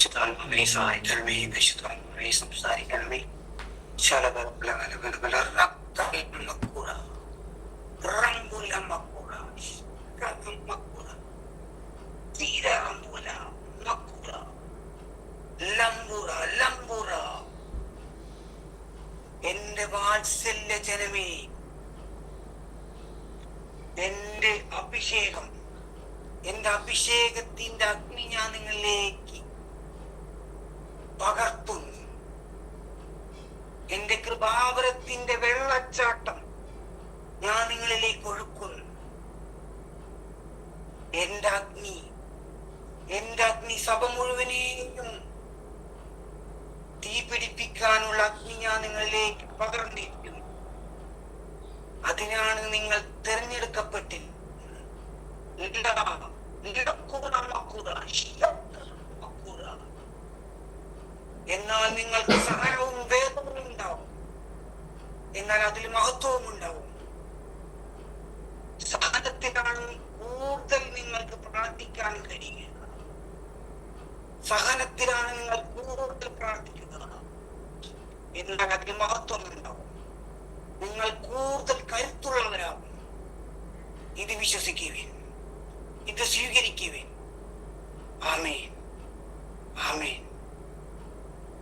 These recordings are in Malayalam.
ശുദ്ധാത്മാവേ സഹായിക്കണമേ, പരിശുദ്ധാത്മാവേ സംസാരിക്കണമേ. എന്റെ വാത്സല്യ ജനമേ, എന്റെ അഭിഷേകം, എന്റെ അഭിഷേകത്തിന്റെ അഗ്നി ഞാൻ നിങ്ങളിലേക്ക് പകർത്തുന്നു. എന്റെ കൃപാവരത്തിന്റെ വെള്ളച്ചാട്ടം ഞാൻ നിങ്ങളിലേക്ക് ഒഴുക്കുന്നു. എന്റെ അഗ്നി സഭ മുഴുവനെയും തീ പിടിപ്പിക്കാനുള്ള അഗ്നി ഞാൻ നിങ്ങളിലേക്ക് പകർന്നിരിക്കുന്നു. അതിനാണ് നിങ്ങൾ തിരഞ്ഞെടുക്കപ്പെട്ടില്ല. എന്നാൽ നിങ്ങൾക്ക് സഹനവും വേദനയും ഉണ്ടാവും, എന്നാൽ അതിൽ മഹത്വവും ഉണ്ടാവും. സഹനത്തിലാണ് കൂടുതൽ നിങ്ങൾക്ക് പ്രാർത്ഥിക്കാൻ കഴിയുക. സഹനത്തിലാണ് നിങ്ങൾ കൂടുതൽ പ്രാർത്ഥിക്കുക, എന്നാൽ അതിൽ മഹത്വം ഉണ്ടാവും. നിങ്ങൾ കൂടുതൽ കരുത്തുള്ളവരാകും. ഇത് വിശ്വസിക്കുവിൻ, ഇത് സ്വീകരിക്കുവിൻ. ആമേൻ, ആമേൻ.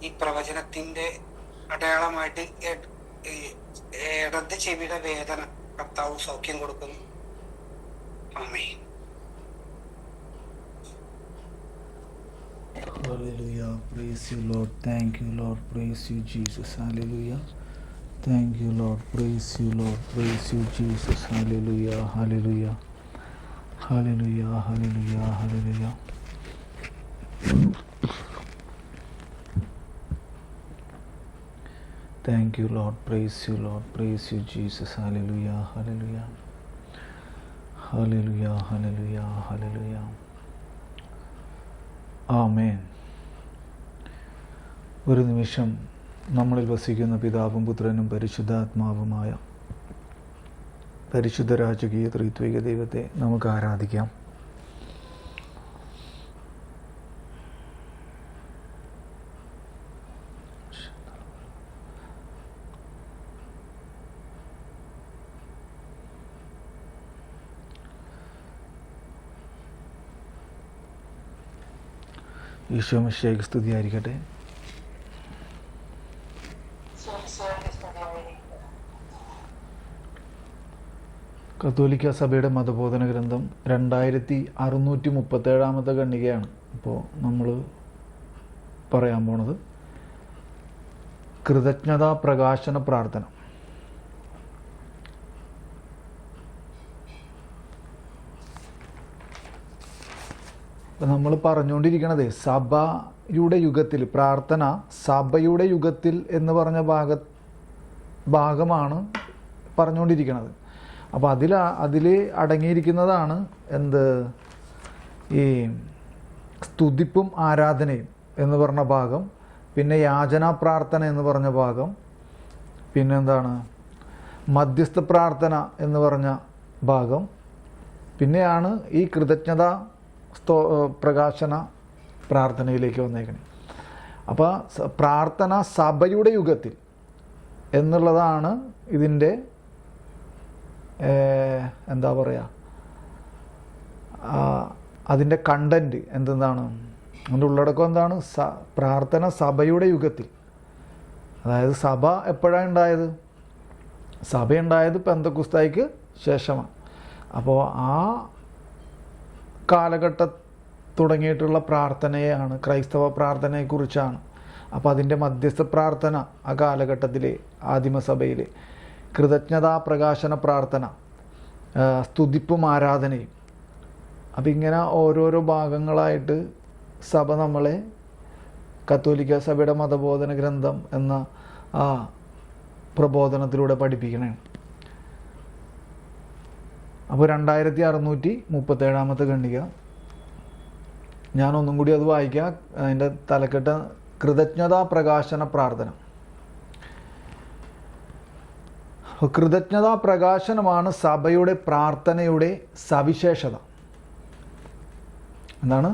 ഈ പ്രവചനത്തിന്റെ അടയാളമായിട്ട് ഇടത് ചെവിയുടെ വേദന കർത്താവ് സൗഖ്യം കൊടുക്കുന്നു. ആമേൻ. Hallelujah. Praise you, Lord. Thank you, Lord. Praise you, Jesus. Hallelujah. Thank you, Lord. Praise you, Lord. Praise you, Jesus. Hallelujah. Hallelujah. Hallelujah. Hallelujah. Hallelujah. Thank you, Lord. Praise you, Lord. Praise you, Jesus. Hallelujah. Hallelujah. Hallelujah. Hallelujah. Hallelujah. ആമേൻ. ഒരു നിമിഷം നമ്മളിൽ വസിക്കുന്ന പിതാവും പുത്രനും പരിശുദ്ധാത്മാവുമായ പരിശുദ്ധ രാജകീയ ത്രിത്വിക ദൈവത്തെ നമുക്ക് ആരാധിക്കാം. ഈശോ മിശിഹായ്ക്ക് സ്തുതിയായിരിക്കട്ടെ. കത്തോലിക്ക സഭയുടെ മതബോധന ഗ്രന്ഥം 2637 ഖണ്ഡികയാണ് ഇപ്പോൾ നമ്മൾ പറയാൻ പോണത്. കൃതജ്ഞതാ പ്രകാശന പ്രാർത്ഥന. നമ്മൾ പറഞ്ഞുകൊണ്ടിരിക്കണത് സഭയുടെ യുഗത്തിൽ, പ്രാർത്ഥന സഭയുടെ യുഗത്തിൽ എന്ന് പറഞ്ഞ ഭാഗമാണ് പറഞ്ഞുകൊണ്ടിരിക്കുന്നത്. അപ്പോൾ അതിൽ അടങ്ങിയിരിക്കുന്നതാണ് എന്ത്, ഈ സ്തുതിപ്പും ആരാധനയും എന്ന് പറഞ്ഞ ഭാഗം, പിന്നെ യാചനാ പ്രാർത്ഥന എന്ന് പറഞ്ഞ ഭാഗം, പിന്നെന്താണ് മധ്യസ്ഥ പ്രാർത്ഥന എന്ന് പറഞ്ഞ ഭാഗം, പിന്നെയാണ് ഈ കൃതജ്ഞത പ്രകാശന പ്രാർത്ഥനയിലേക്ക് വന്നേക്കണേ. അപ്പോൾ പ്രാർത്ഥന സഭയുടെ യുഗത്തിൽ എന്നുള്ളതാണ് ഇതിൻ്റെ എന്താ പറയുക, അതിൻ്റെ കണ്ടൻറ്റ് എന്താണ്, അതിൻ്റെ ഉള്ളടക്കം എന്താണ്, പ്രാർത്ഥന സഭയുടെ യുഗത്തിൽ. അതായത് സഭ എപ്പോഴാണ് ഉണ്ടായത്? സഭ ഉണ്ടായത് പെന്തക്കുസ്തായ്ക്ക് ശേഷമാണ്. അപ്പോൾ ആ കാലഘട്ടം തുടങ്ങിയിട്ടുള്ള പ്രാർത്ഥനയാണ്, ക്രൈസ്തവ പ്രാർത്ഥനയെക്കുറിച്ചാണ്. അപ്പോൾ അതിൻ്റെ മധ്യസ്ഥ പ്രാർത്ഥന ആ കാലഘട്ടത്തിലെ ആദിമസഭയിലെ, കൃതജ്ഞതാ പ്രകാശന പ്രാർത്ഥന, സ്തുതിപ്പും ആരാധനയും. അപ്പം ഇങ്ങനെ ഓരോരോ ഭാഗങ്ങളായിട്ട് സഭ നമ്മളെ കത്തോലിക്ക സഭയുടെ മതബോധന ഗ്രന്ഥം എന്ന ആ പ്രബോധനത്തിലൂടെ പഠിപ്പിക്കണേ. അപ്പോൾ 2637 ഖണ്ഡിക, ഞാനൊന്നും കൂടി അത് വായിക്കാം. അതിൻ്റെ തലക്കെട്ട് കൃതജ്ഞതാ പ്രകാശന പ്രാർത്ഥന. കൃതജ്ഞതാ പ്രകാശനമാണ് സഭയുടെ പ്രാർത്ഥനയുടെ സവിശേഷത. എന്താണ്?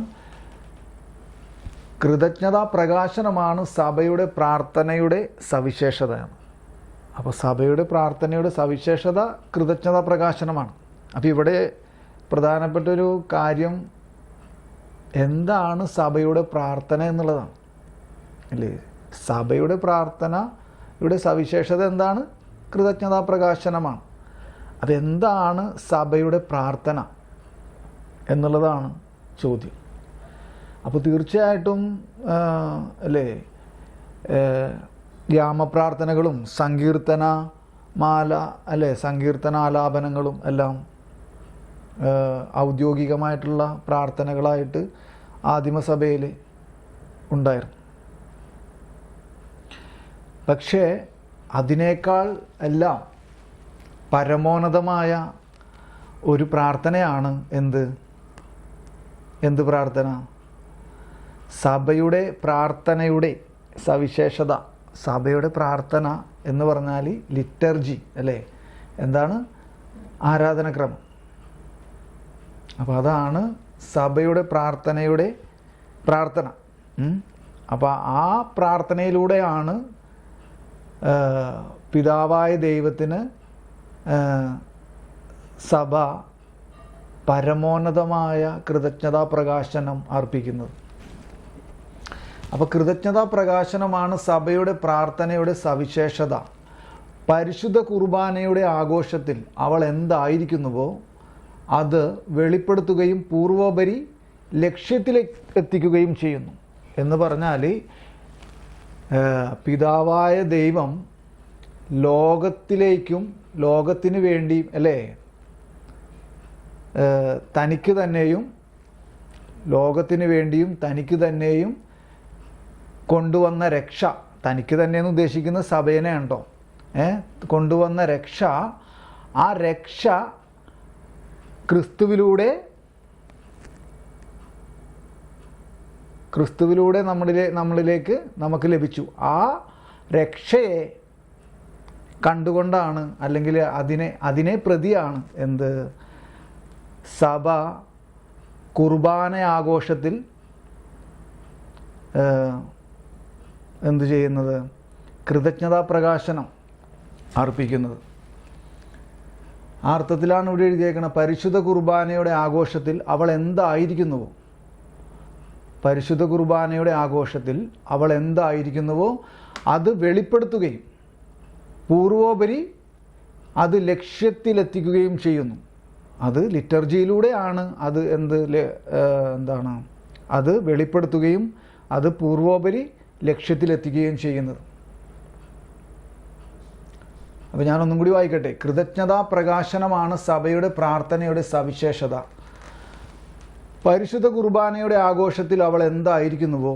കൃതജ്ഞതാ പ്രകാശനമാണ് സഭയുടെ പ്രാർത്ഥനയുടെ സവിശേഷതയാണ്. അപ്പോൾ സഭയുടെ പ്രാർത്ഥനയുടെ സവിശേഷത കൃതജ്ഞതാ പ്രകാശനമാണ്. അപ്പോൾ ഇവിടെ പ്രധാനപ്പെട്ടൊരു കാര്യം എന്താണ് സഭയുടെ പ്രാർത്ഥന എന്നുള്ളതാണ് അല്ലേ. സഭയുടെ പ്രാർത്ഥനയുടെ സവിശേഷത എന്താണ്? കൃതജ്ഞതാ പ്രകാശനമാണ്. അപ്പോൾ എന്താണ് സഭയുടെ പ്രാർത്ഥന എന്നുള്ളതാണ് ചോദ്യം. അപ്പോൾ തീർച്ചയായിട്ടും അല്ലേ യാമപ്രാർത്ഥനകളും സങ്കീർത്തനമാല അല്ലേ സങ്കീർത്തനാലാപനങ്ങളും എല്ലാം ഔദ്യോഗികമായിട്ടുള്ള പ്രാർത്ഥനകളായിട്ട് ആദിമസഭയിൽ ഉണ്ടായിരുന്നു. പക്ഷേ അതിനേക്കാൾ എല്ലാം പരമോന്നതമായ ഒരു പ്രാർത്ഥനയാണ് എന്ത് പ്രാർത്ഥന? സഭയുടെ പ്രാർത്ഥനയുടെ സവിശേഷത. സഭയുടെ പ്രാർത്ഥന എന്ന് പറഞ്ഞാൽ ലിറ്റർജി അല്ലേ, എന്താണ്? ആരാധനക്രമം. അപ്പോൾ അതാണ് സഭയുടെ പ്രാർത്ഥനയുടെ പ്രാർത്ഥന. അപ്പോൾ ആ പ്രാർത്ഥനയിലൂടെയാണ് പിതാവായ ദൈവത്തിന് സഭ പരമോന്നതമായ കൃതജ്ഞതാ പ്രകാശനം അർപ്പിക്കുന്നത്. അപ്പോൾ കൃതജ്ഞതാ പ്രകാശനമാണ് സഭയുടെ പ്രാർത്ഥനയുടെ സവിശേഷത. പരിശുദ്ധ കുർബാനയുടെ ആഘോഷത്തിൽ അവൾ എന്തായിരിക്കുന്നുവോ അത് വെളിപ്പെടുത്തുകയും പൂർവോപരി ലക്ഷ്യത്തിലെത്തിക്കുകയും ചെയ്യുന്നു. എന്ന് പറഞ്ഞാൽ പിതാവായ ദൈവം ലോകത്തിന് വേണ്ടിയും അല്ലേ തനിക്ക് തന്നെയും ലോകത്തിന് വേണ്ടിയും തനിക്ക് തന്നെയും കൊണ്ടുവന്ന രക്ഷ, തനിക്ക് തന്നെയെന്ന് ഉദ്ദേശിക്കുന്ന സഭേനെ ഉണ്ടോ കൊണ്ടുവന്ന രക്ഷ, ആ രക്ഷ ക്രിസ്തുവിലൂടെ നമ്മളിലേക്ക് നമുക്ക് ലഭിച്ചു. ആ രക്ഷയെ കണ്ടുകൊണ്ടാണ് അല്ലെങ്കിൽ അതിനെ പ്രതിയാണ് സഭ കുർബാന ആഘോഷത്തിൽ എന്ത് ചെയ്യുന്നത്? കൃതജ്ഞതാ പ്രകാശനം അർപ്പിക്കുന്നത്. ആ അർത്ഥത്തിലാണ് ഇവിടെ എഴുതിയേക്കുന്നത്, പരിശുദ്ധ കുർബാനയുടെ ആഘോഷത്തിൽ അവൾ എന്തായിരിക്കുന്നുവോ, പരിശുദ്ധ കുർബാനയുടെ ആഘോഷത്തിൽ അവൾ എന്തായിരിക്കുന്നുവോ അത് വെളിപ്പെടുത്തുകയും പൂർവോപരി അത് ലക്ഷ്യത്തിലെത്തിക്കുകയും ചെയ്യുന്നു. അത് ലിറ്റർജിയിലൂടെയാണ് അത് എന്താണ് അത് വെളിപ്പെടുത്തുകയും അത് പൂർവോപരി ലക്ഷ്യത്തിലെത്തിക്കുകയും ചെയ്യുന്നത്. അപ്പോൾ ഞാനൊന്നും കൂടി വായിക്കട്ടെ. കൃതജ്ഞതാ പ്രകാശനമാണ് സഭയുടെ പ്രാർത്ഥനയുടെ സവിശേഷത. പരിശുദ്ധ കുർബാനയുടെ ആഘോഷത്തിൽ അവൾ എന്തായിരിക്കുന്നുവോ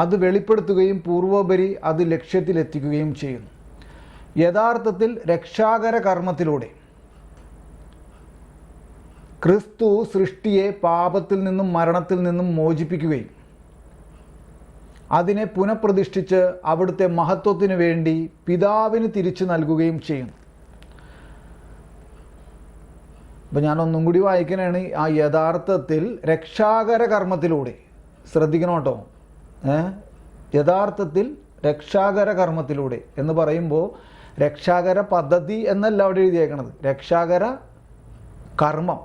അത് വെളിപ്പെടുത്തുകയും പൂർവോപരി അത് ലക്ഷ്യത്തിലെത്തിക്കുകയും ചെയ്യുന്നു. യഥാർത്ഥത്തിൽ രക്ഷാകര കർമ്മത്തിലൂടെ ക്രിസ്തു സൃഷ്ടിയെ പാപത്തിൽ നിന്നും മരണത്തിൽ നിന്നും മോചിപ്പിക്കുകയും അതിനെ പുനഃപ്രതിഷ്ഠിച്ച് അവിടുത്തെ മഹത്വത്തിനു വേണ്ടി പിതാവിന് തിരിച്ചു നൽകുകയും ചെയ്യുന്നു. അപ്പം ഞാനൊന്നും കൂടി വായിക്കാനാണ്. ആ യഥാർത്ഥത്തിൽ രക്ഷാകര കർമ്മത്തിലൂടെ, ശ്രദ്ധിക്കണം കേട്ടോ, യഥാർത്ഥത്തിൽ രക്ഷാകര കർമ്മത്തിലൂടെ എന്ന് പറയുമ്പോൾ രക്ഷാകര പദ്ധതി എന്നല്ല അവിടെ എഴുതിയേക്കണത്, രക്ഷാകര കർമ്മം.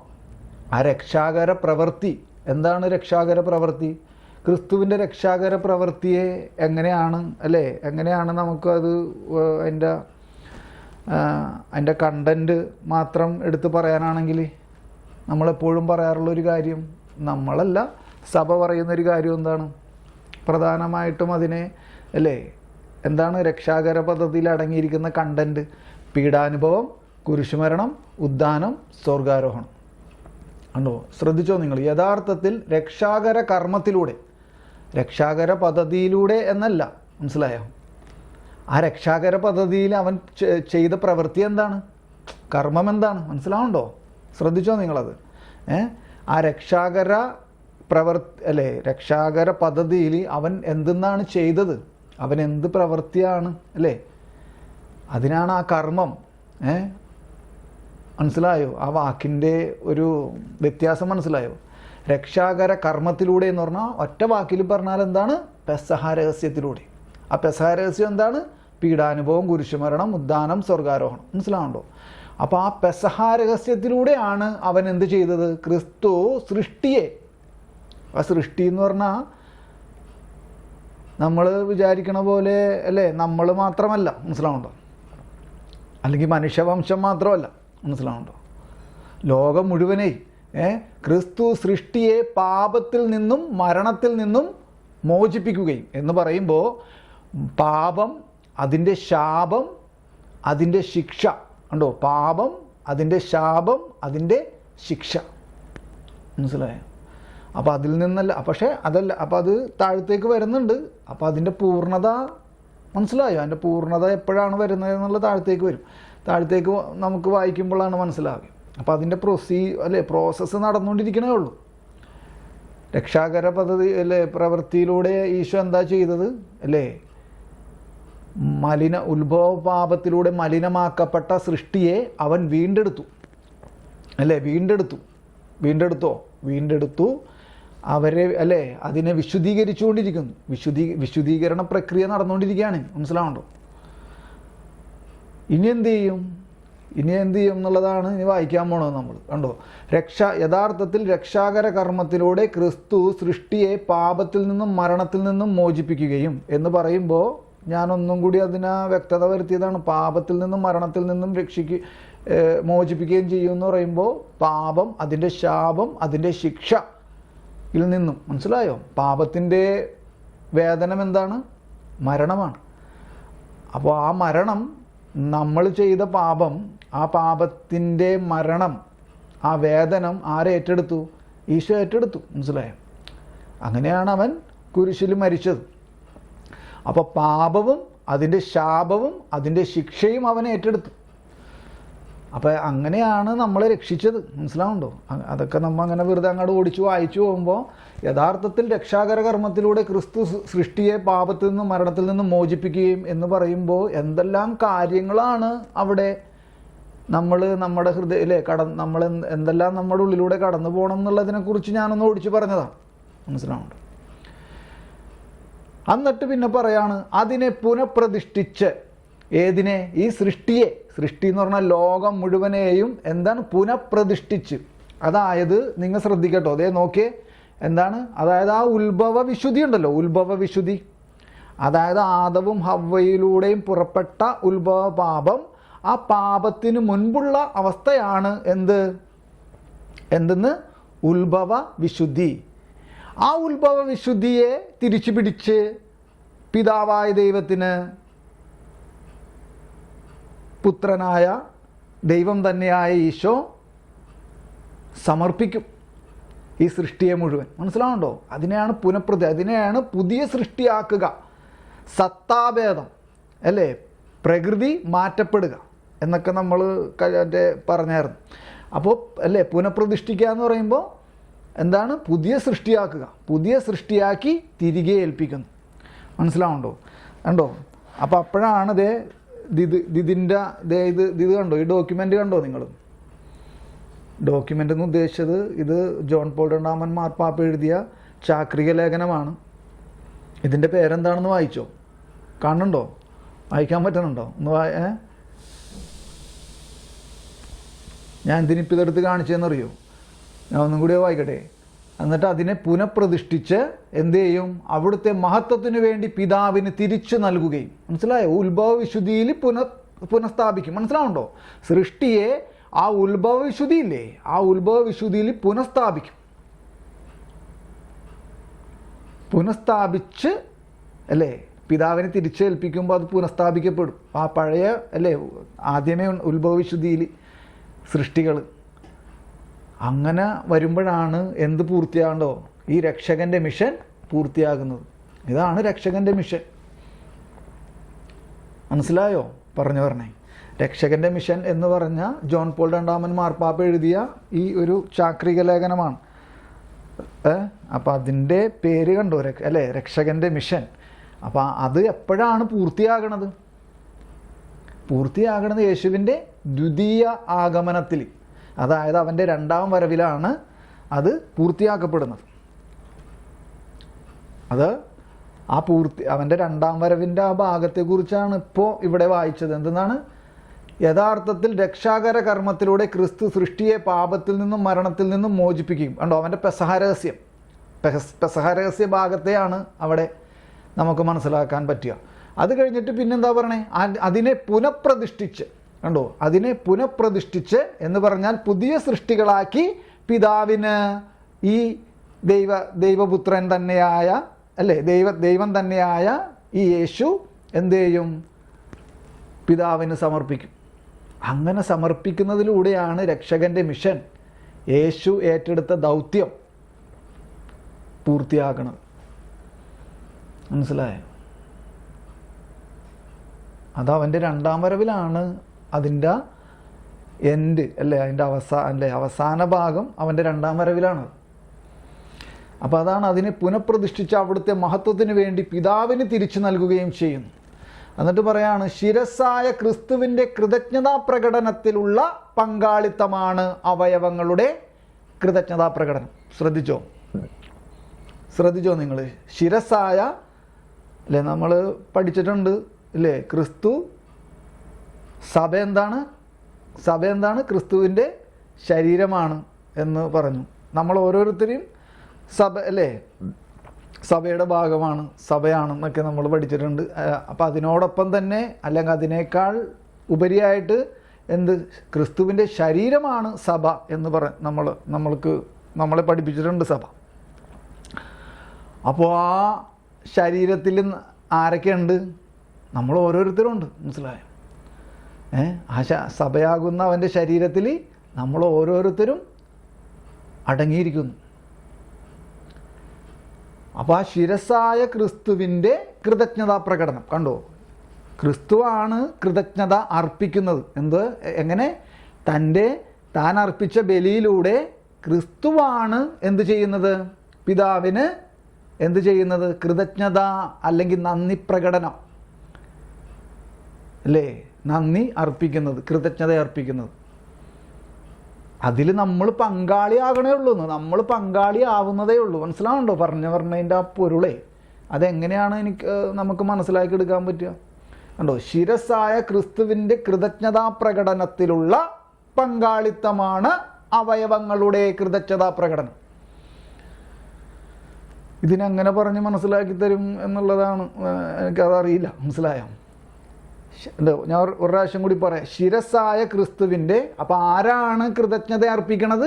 ആ രക്ഷാകര പ്രവൃത്തി എന്താണ്? രക്ഷാകര പ്രവൃത്തി ക്രിസ്തുവിൻ്റെ രക്ഷാകര പ്രവൃത്തിയെ എങ്ങനെയാണ് നമുക്കത് അതിൻ്റെ കണ്ടൻറ്റ് മാത്രം എടുത്ത് പറയാനാണെങ്കിൽ നമ്മളെപ്പോഴും പറയാറുള്ളൊരു കാര്യം, നമ്മളല്ല സഭ പറയുന്നൊരു കാര്യം എന്താണ്? പ്രധാനമായിട്ടും അതിനെ എന്താണ് രക്ഷാകര പദ്ധതിയിൽ അടങ്ങിയിരിക്കുന്ന കണ്ടൻറ്റ്? പീഡാനുഭവം, കുരിശുമരണം, ഉദ്ധാനം, സ്വർഗാരോഹണം. ഉണ്ടോ? ശ്രദ്ധിച്ചോ നിങ്ങൾ? യഥാർത്ഥത്തിൽ രക്ഷാകര കർമ്മത്തിലൂടെ, രക്ഷാകര പദ്ധതിയിലൂടെ എന്നല്ല, മനസ്സിലായോ? ആ രക്ഷാകര പദ്ധതിയിൽ അവൻ ചെയ്ത പ്രവൃത്തി എന്താണ്? കർമ്മം എന്താണ്? മനസ്സിലാവുണ്ടോ? ശ്രദ്ധിച്ചോ നിങ്ങളത്? ആ രക്ഷാകര രക്ഷാകര പദ്ധതിയിൽ അവൻ എന്തെന്നാണ് ചെയ്തത്? അവൻ എന്ത് പ്രവൃത്തിയാണ് അതിനാണ് ആ കർമ്മം. മനസ്സിലായോ? ആ വാക്കിൻ്റെ ഒരു വ്യത്യാസം മനസ്സിലായോ? രക്ഷാകര കർമ്മത്തിലൂടെ എന്ന് പറഞ്ഞാൽ ഒറ്റ വാക്കിൽ പറഞ്ഞാൽ എന്താണ്? പെസഹ രഹസ്യത്തിലൂടെ. ആ പെസഹ രഹസ്യം എന്താണ്? പീഡാനുഭവം, കുരിശുമരണം, ഉദ്ധാനം, സ്വർഗാരോഹണം. മനസ്സിലാവുണ്ടോ? അപ്പോൾ ആ പെസഹ രഹസ്യത്തിലൂടെയാണ് അവൻ എന്ത് ചെയ്തത്? ക്രിസ്തു സൃഷ്ടിയെ, ആ സൃഷ്ടി എന്ന് പറഞ്ഞാൽ നമ്മൾ വിചാരിക്കണ പോലെ അല്ലേ, നമ്മൾ മാത്രമല്ല. മനസ്സിലാവുണ്ടോ? അല്ലെങ്കിൽ മനുഷ്യവംശം മാത്രമല്ല. മനസ്സിലാവുണ്ടോ? ലോകം മുഴുവനേ ക്രിസ്തു സൃഷ്ടിയെ പാപത്തിൽ നിന്നും മരണത്തിൽ നിന്നും മോചിപ്പിക്കുകയും എന്ന് പറയുമ്പോൾ പാപം, അതിൻ്റെ ശാപം, അതിൻ്റെ ശിക്ഷ ഉണ്ടോ? പാപം, അതിൻ്റെ ശാപം, അതിൻ്റെ ശിക്ഷ. മനസ്സിലായോ? അപ്പോൾ അതിൽ നിന്നല്ല, പക്ഷേ അതല്ല, അപ്പോൾ അത് താഴത്തേക്ക് വരുന്നുണ്ട്. അപ്പോൾ അതിൻ്റെ പൂർണ്ണത മനസ്സിലായോ? അതിൻ്റെ പൂർണ്ണത എപ്പോഴാണ് വരുന്നത് എന്നുള്ള താഴത്തേക്ക് വരും. താഴത്തേക്ക് നമുക്ക് വായിക്കുമ്പോഴാണ് മനസ്സിലാവുക. അപ്പോൾ അതിൻ്റെ പ്രോസസ്സ് നടന്നുകൊണ്ടിരിക്കണേ ഉള്ളൂ. രക്ഷാകര പദ്ധതി പ്രവൃത്തിയിലൂടെ ഈശോ എന്താ ചെയ്തത്? ഉത്ഭവ പാപത്തിലൂടെ മലിനമാക്കപ്പെട്ട സൃഷ്ടിയെ അവൻ വീണ്ടെടുത്തു. വീണ്ടെടുത്തു അവരെ അതിനെ വിശുദ്ധീകരിച്ചുകൊണ്ടിരിക്കുന്നു. വിശുദ്ധീകരണ പ്രക്രിയ നടന്നുകൊണ്ടിരിക്കുകയാണ്. മനസ്സിലാവുണ്ടോ? ഇനി എന്ത് ചെയ്യും എന്നുള്ളതാണ് ഇനി വായിക്കാൻ പോണത് നമ്മൾ. കണ്ടോ? യഥാർത്ഥത്തിൽ രക്ഷാകര കർമ്മത്തിലൂടെ ക്രിസ്തു സൃഷ്ടിയെ പാപത്തിൽ നിന്നും മരണത്തിൽ നിന്നും മോചിപ്പിക്കുകയും എന്ന് പറയുമ്പോൾ ഞാനൊന്നും കൂടി അതിനെ വ്യക്തത വരുത്തിയതാണ്. പാപത്തിൽ നിന്നും മരണത്തിൽ നിന്നും മോചിപ്പിക്കുകയും ചെയ്യുമെന്ന് പറയുമ്പോൾ പാപം, അതിൻ്റെ ശാപം, അതിൻ്റെ ശിക്ഷയിൽ നിന്നും. മനസ്സിലായോ? പാപത്തിൻ്റെ വേതനം എന്താണ്? മരണമാണ്. അപ്പോൾ ആ മരണം, നമ്മൾ ചെയ്ത പാപം, ആ പാപത്തിൻ്റെ മരണം, ആ വേതനം ആരെ ഏറ്റെടുത്തു? ഈശോ ഏറ്റെടുത്തു. മനസ്സിലായോ? അങ്ങനെയാണ് അവൻ കുരിശിൽ മരിച്ചത്. അപ്പോൾ പാപവും അതിൻ്റെ ശാപവും അതിൻ്റെ ശിക്ഷയും അവൻ ഏറ്റെടുത്തു. അപ്പോൾ അങ്ങനെയാണ് നമ്മളെ രക്ഷിച്ചത്. മനസ്സിലാവുണ്ടോ? അതൊക്കെ നമ്മൾ അങ്ങനെ വെറുതെ അങ്ങോട്ട് ഓടിച്ചു വായിച്ചു പോകുമ്പോൾ യഥാർത്ഥത്തിൽ രക്ഷാകര കർമ്മത്തിലൂടെ ക്രിസ്തു സൃഷ്ടിയെ പാപത്തിൽ നിന്നും മരണത്തിൽ നിന്നും മോചിപ്പിക്കുകയും എന്ന് പറയുമ്പോൾ എന്തെല്ലാം കാര്യങ്ങളാണ് അവിടെ നമ്മുടെ നമ്മൾ എന്തെല്ലാം നമ്മുടെ ഉള്ളിലൂടെ കടന്നു പോകണം എന്നുള്ളതിനെക്കുറിച്ച് ഞാനൊന്ന് ഓടിച്ചു പറഞ്ഞതാണ്. മനസ്സിലാവുന്നുണ്ട്? എന്നിട്ട് പിന്നെ പറയാണ്, അതിനെ പുനഃപ്രതിഷ്ഠിച്ച്. ഏതിനെ? ഈ സൃഷ്ടിയെ. സൃഷ്ടി എന്ന് പറഞ്ഞാൽ ലോകം മുഴുവനെയും എന്താണ്? പുനഃപ്രതിഷ്ഠിച്ച്. അതായത് നിങ്ങൾ ശ്രദ്ധിക്കട്ടോ, അതേ നോക്കിയേ, എന്താണ്? അതായത് ആ ഉത്ഭവ വിശുദ്ധി ഉണ്ടല്ലോ, ഉത്ഭവ വിശുദ്ധി. അതായത് ആദവും ഹവ്വയിലൂടെയും പുറപ്പെട്ട ഉത്ഭവ പാപം, ആ പാപത്തിന് മുൻപുള്ള അവസ്ഥയാണ് എന്തെന്ന്? ഉത്ഭവ വിശുദ്ധി. ആ ഉത്ഭവ വിശുദ്ധിയെ തിരിച്ചു പിടിച്ച് പിതാവായ ദൈവത്തിന് പുത്രനായ ദൈവം തന്നെയായ ഈശോ സമർപ്പിക്കും ഈ സൃഷ്ടിയെ മുഴുവൻ. മനസ്സിലാവുണ്ടോ? അതിനെയാണ് അതിനെയാണ് പുതിയ സൃഷ്ടിയാക്കുക. സത്താഭേദം പ്രകൃതി മാറ്റപ്പെടുക എന്നൊക്കെ നമ്മൾ പറഞ്ഞായിരുന്നു. അപ്പോൾ പുനഃപ്രതിഷ്ഠിക്കുക എന്ന് പറയുമ്പോൾ എന്താണ്? പുതിയ സൃഷ്ടിയാക്കുക. പുതിയ സൃഷ്ടിയാക്കി തിരികെ ഏൽപ്പിക്കുന്നു. മനസ്സിലാവുണ്ടോ? കണ്ടോ? അപ്പോൾ അപ്പോഴാണ് ഇതിൻ്റെ ഇത് കണ്ടോ? ഈ ഡോക്യുമെൻ്റ് കണ്ടോ നിങ്ങൾ? ഡോക്യുമെൻ്റ് എന്ന് ഉദ്ദേശിച്ചത് ഇത് ജോൺ പോൾ രണ്ടാമൻ മാർപ്പാപ്പ എഴുതിയ ചാക്രിക ലേഖനമാണ്. ഇതിൻ്റെ പേരെന്താണെന്ന് വായിച്ചോ? കാണുന്നുണ്ടോ? വായിക്കാൻ പറ്റുന്നുണ്ടോ? ഞാൻ എന്തിനിപ്പോൾ ഇതെടുത്ത് കാണിച്ചതെന്നറിയോ? ഞാൻ ഒന്നും കൂടി വായിക്കട്ടെ. എന്നിട്ട് അതിനെ പുനഃപ്രതിഷ്ഠിച്ച് എന്ത് ചെയ്യും? അവിടുത്തെ മഹത്വത്തിന് വേണ്ടി പിതാവിന് തിരിച്ചു നൽകുകയും. മനസ്സിലായോ? ഉത്ഭവ വിശുദ്ധിയിൽ പുനഃസ്ഥാപിക്കും. മനസ്സിലാവുണ്ടോ? സൃഷ്ടിയെ ആ ഉത്ഭവ വിശുദ്ധിയില്ലേ, ആ ഉത്ഭവ വിശുദ്ധിയിൽ പുനഃസ്ഥാപിച്ച് പിതാവിനെ തിരിച്ചേൽപ്പിക്കുമ്പോൾ അത് പുനഃസ്ഥാപിക്കപ്പെടും. ആ പഴയ ആദ്യമേ ഉത്ഭവ വിശുദ്ധിയിൽ സൃഷ്ടികൾ. അങ്ങനെ വരുമ്പോഴാണ് എന്ത് പൂർത്തിയാകണ്ടോ? ഈ രക്ഷകൻ്റെ മിഷൻ പൂർത്തിയാകുന്നത്. ഇതാണ് രക്ഷകൻ്റെ മിഷൻ. മനസ്സിലായോ? പറഞ്ഞേ. രക്ഷകൻ്റെ മിഷൻ എന്ന് പറഞ്ഞ ജോൺ പോൾ രണ്ടാമൻ മാർപ്പാപ്പ എഴുതിയ ഈ ഒരു ചാക്രിക ലേഖനമാണ്. അപ്പം അതിൻ്റെ പേര് കണ്ടോ? രക്ഷകൻ്റെ മിഷൻ. അപ്പം അത് എപ്പോഴാണ് പൂർത്തിയാകണത്? യേശുവിൻ്റെ ദ്വിതീയ ആഗമനത്തിൽ. അതായത് അവൻ്റെ രണ്ടാം വരവിലാണ് അത് പൂർത്തിയാക്കപ്പെടുന്നത്. അത് അവൻ്റെ രണ്ടാം വരവിൻ്റെ ആ ഭാഗത്തെക്കുറിച്ചാണ് ഇപ്പോൾ ഇവിടെ വായിച്ചത്. എന്തെന്നാണ്? യഥാർത്ഥത്തിൽ രക്ഷാകര കർമ്മത്തിലൂടെ ക്രിസ്തു സൃഷ്ടിയെ പാപത്തിൽ നിന്നും മരണത്തിൽ നിന്നും മോചിപ്പിക്കും. കണ്ടോ, അവൻ്റെ പെസഹ രഹസ്യ ഭാഗത്തെയാണ് അവിടെ നമുക്ക് മനസ്സിലാക്കാൻ പറ്റുക. അത് കഴിഞ്ഞിട്ട് പിന്നെന്താ പറയണേ? അതിനെ പുനഃപ്രതിഷ്ഠിച്ച്, കണ്ടോ, അതിനെ പുനഃപ്രതിഷ്ഠിച്ച് എന്ന് പറഞ്ഞാൽ പുതിയ സൃഷ്ടികളാക്കി പിതാവിന് ഈ ദൈവപുത്രൻ തന്നെയായ, അല്ലേ, ദൈവം തന്നെയായ ഈ യേശു എന്ത് ചെയ്യും? പിതാവിന് സമർപ്പിക്കും. അങ്ങനെ സമർപ്പിക്കുന്നതിലൂടെയാണ് രക്ഷകൻ്റെ മിഷൻ, യേശു ഏറ്റെടുത്ത ദൗത്യം പൂർത്തിയാക്കുന്നത്. മനസ്സിലായോ? അത് അവൻ്റെ രണ്ടാം വരവിലാണ് അതിൻ്റെ എൻഡ്, അല്ലേ, അതിൻ്റെ അവസാന ഭാഗം അവൻ്റെ രണ്ടാം വരവിലാണ്. അപ്പോൾ അതാണ് അതിനെ പുനഃപ്രതിഷ്ഠിച്ച അവിടുത്തെ മഹത്വത്തിന് വേണ്ടി പിതാവിന് തിരിച്ചു നൽകുകയും ചെയ്യുന്നു. എന്നിട്ട് പറയാണ്, ശിരസ്സായ ക്രിസ്തുവിൻ്റെ കൃതജ്ഞതാ പ്രകടനത്തിലുള്ള പങ്കാളിത്തമാണ് അവയവങ്ങളുടെ കൃതജ്ഞതാ പ്രകടനം. ശ്രദ്ധിച്ചോ നിങ്ങൾ? ശിരസ്സായ, അല്ലേ, നമ്മൾ പഠിച്ചിട്ടുണ്ട്, അല്ലേ, ക്രിസ്തു സഭ എന്താണ്? ക്രിസ്തുവിൻ്റെ ശരീരമാണ് എന്ന് പറഞ്ഞു. നമ്മൾ ഓരോരുത്തരെയും സഭ, അല്ലേ, സഭയുടെ ഭാഗമാണ്, സഭയാണെന്നൊക്കെ നമ്മൾ പഠിച്ചിട്ടുണ്ട്. അപ്പം അതിനോടൊപ്പം തന്നെ, അല്ലെങ്കിൽ അതിനേക്കാൾ ഉപരിയായിട്ട് ക്രിസ്തുവിൻ്റെ ശരീരമാണ് സഭ എന്ന് നമ്മളെ പഠിപ്പിച്ചിട്ടുണ്ട് സഭ. അപ്പോൾ ആ ശരീരത്തിൽ ആരൊക്കെയുണ്ട്? നമ്മൾ ഓരോരുത്തരും ഉണ്ട്. മനസ്സിലായോ? ആ സഭയാകുന്ന അവൻ്റെ ശരീരത്തിൽ നമ്മൾ ഓരോരുത്തരും അടങ്ങിയിരിക്കുന്നു. അപ്പോൾ ആ ശിരസ്സായ ക്രിസ്തുവിൻ്റെ കൃതജ്ഞതാ പ്രകടനം, കണ്ടോ, ക്രിസ്തുവാണ് കൃതജ്ഞത അർപ്പിക്കുന്നത്. എങ്ങനെ? താൻ അർപ്പിച്ച ബലിയിലൂടെ ക്രിസ്തുവാണ് എന്ത് ചെയ്യുന്നത്? പിതാവിന് എന്ത് ചെയ്യുന്നത്? കൃതജ്ഞത അല്ലെങ്കിൽ നന്ദി പ്രകടനം, അല്ലേ, നന്ദി അർപ്പിക്കുന്നത്, കൃതജ്ഞത അർപ്പിക്കുന്നത്. അതിൽ നമ്മൾ പങ്കാളിയാകണേ ഉള്ളൂ, നമ്മൾ പങ്കാളിയാവുന്നതേ ഉള്ളൂ. മനസ്സിലാവുണ്ടോ പറഞ്ഞതിൻ്റെ ആ പൊരുളെ? അതെങ്ങനെയാണ് നമുക്ക് മനസ്സിലാക്കി എടുക്കാൻ പറ്റുക? കണ്ടോ, ശിരസ്സായ ക്രിസ്തുവിൻ്റെ കൃതജ്ഞതാ പ്രകടനത്തിലുള്ള പങ്കാളിത്തമാണ് അവയവങ്ങളുടെ കൃതജ്ഞതാ പ്രകടനം. ഇതിനെങ്ങനെ പറഞ്ഞ് മനസ്സിലാക്കി തരും എന്നുള്ളതാണ് എനിക്കതറിയില്ല. മനസ്സിലായോ? ഞാൻ ഒരു പ്രാവശ്യം കൂടി പറയാം. ശിരസ്സായ ക്രിസ്തുവിൻ്റെ, അപ്പം ആരാണ് കൃതജ്ഞത അർപ്പിക്കണത്?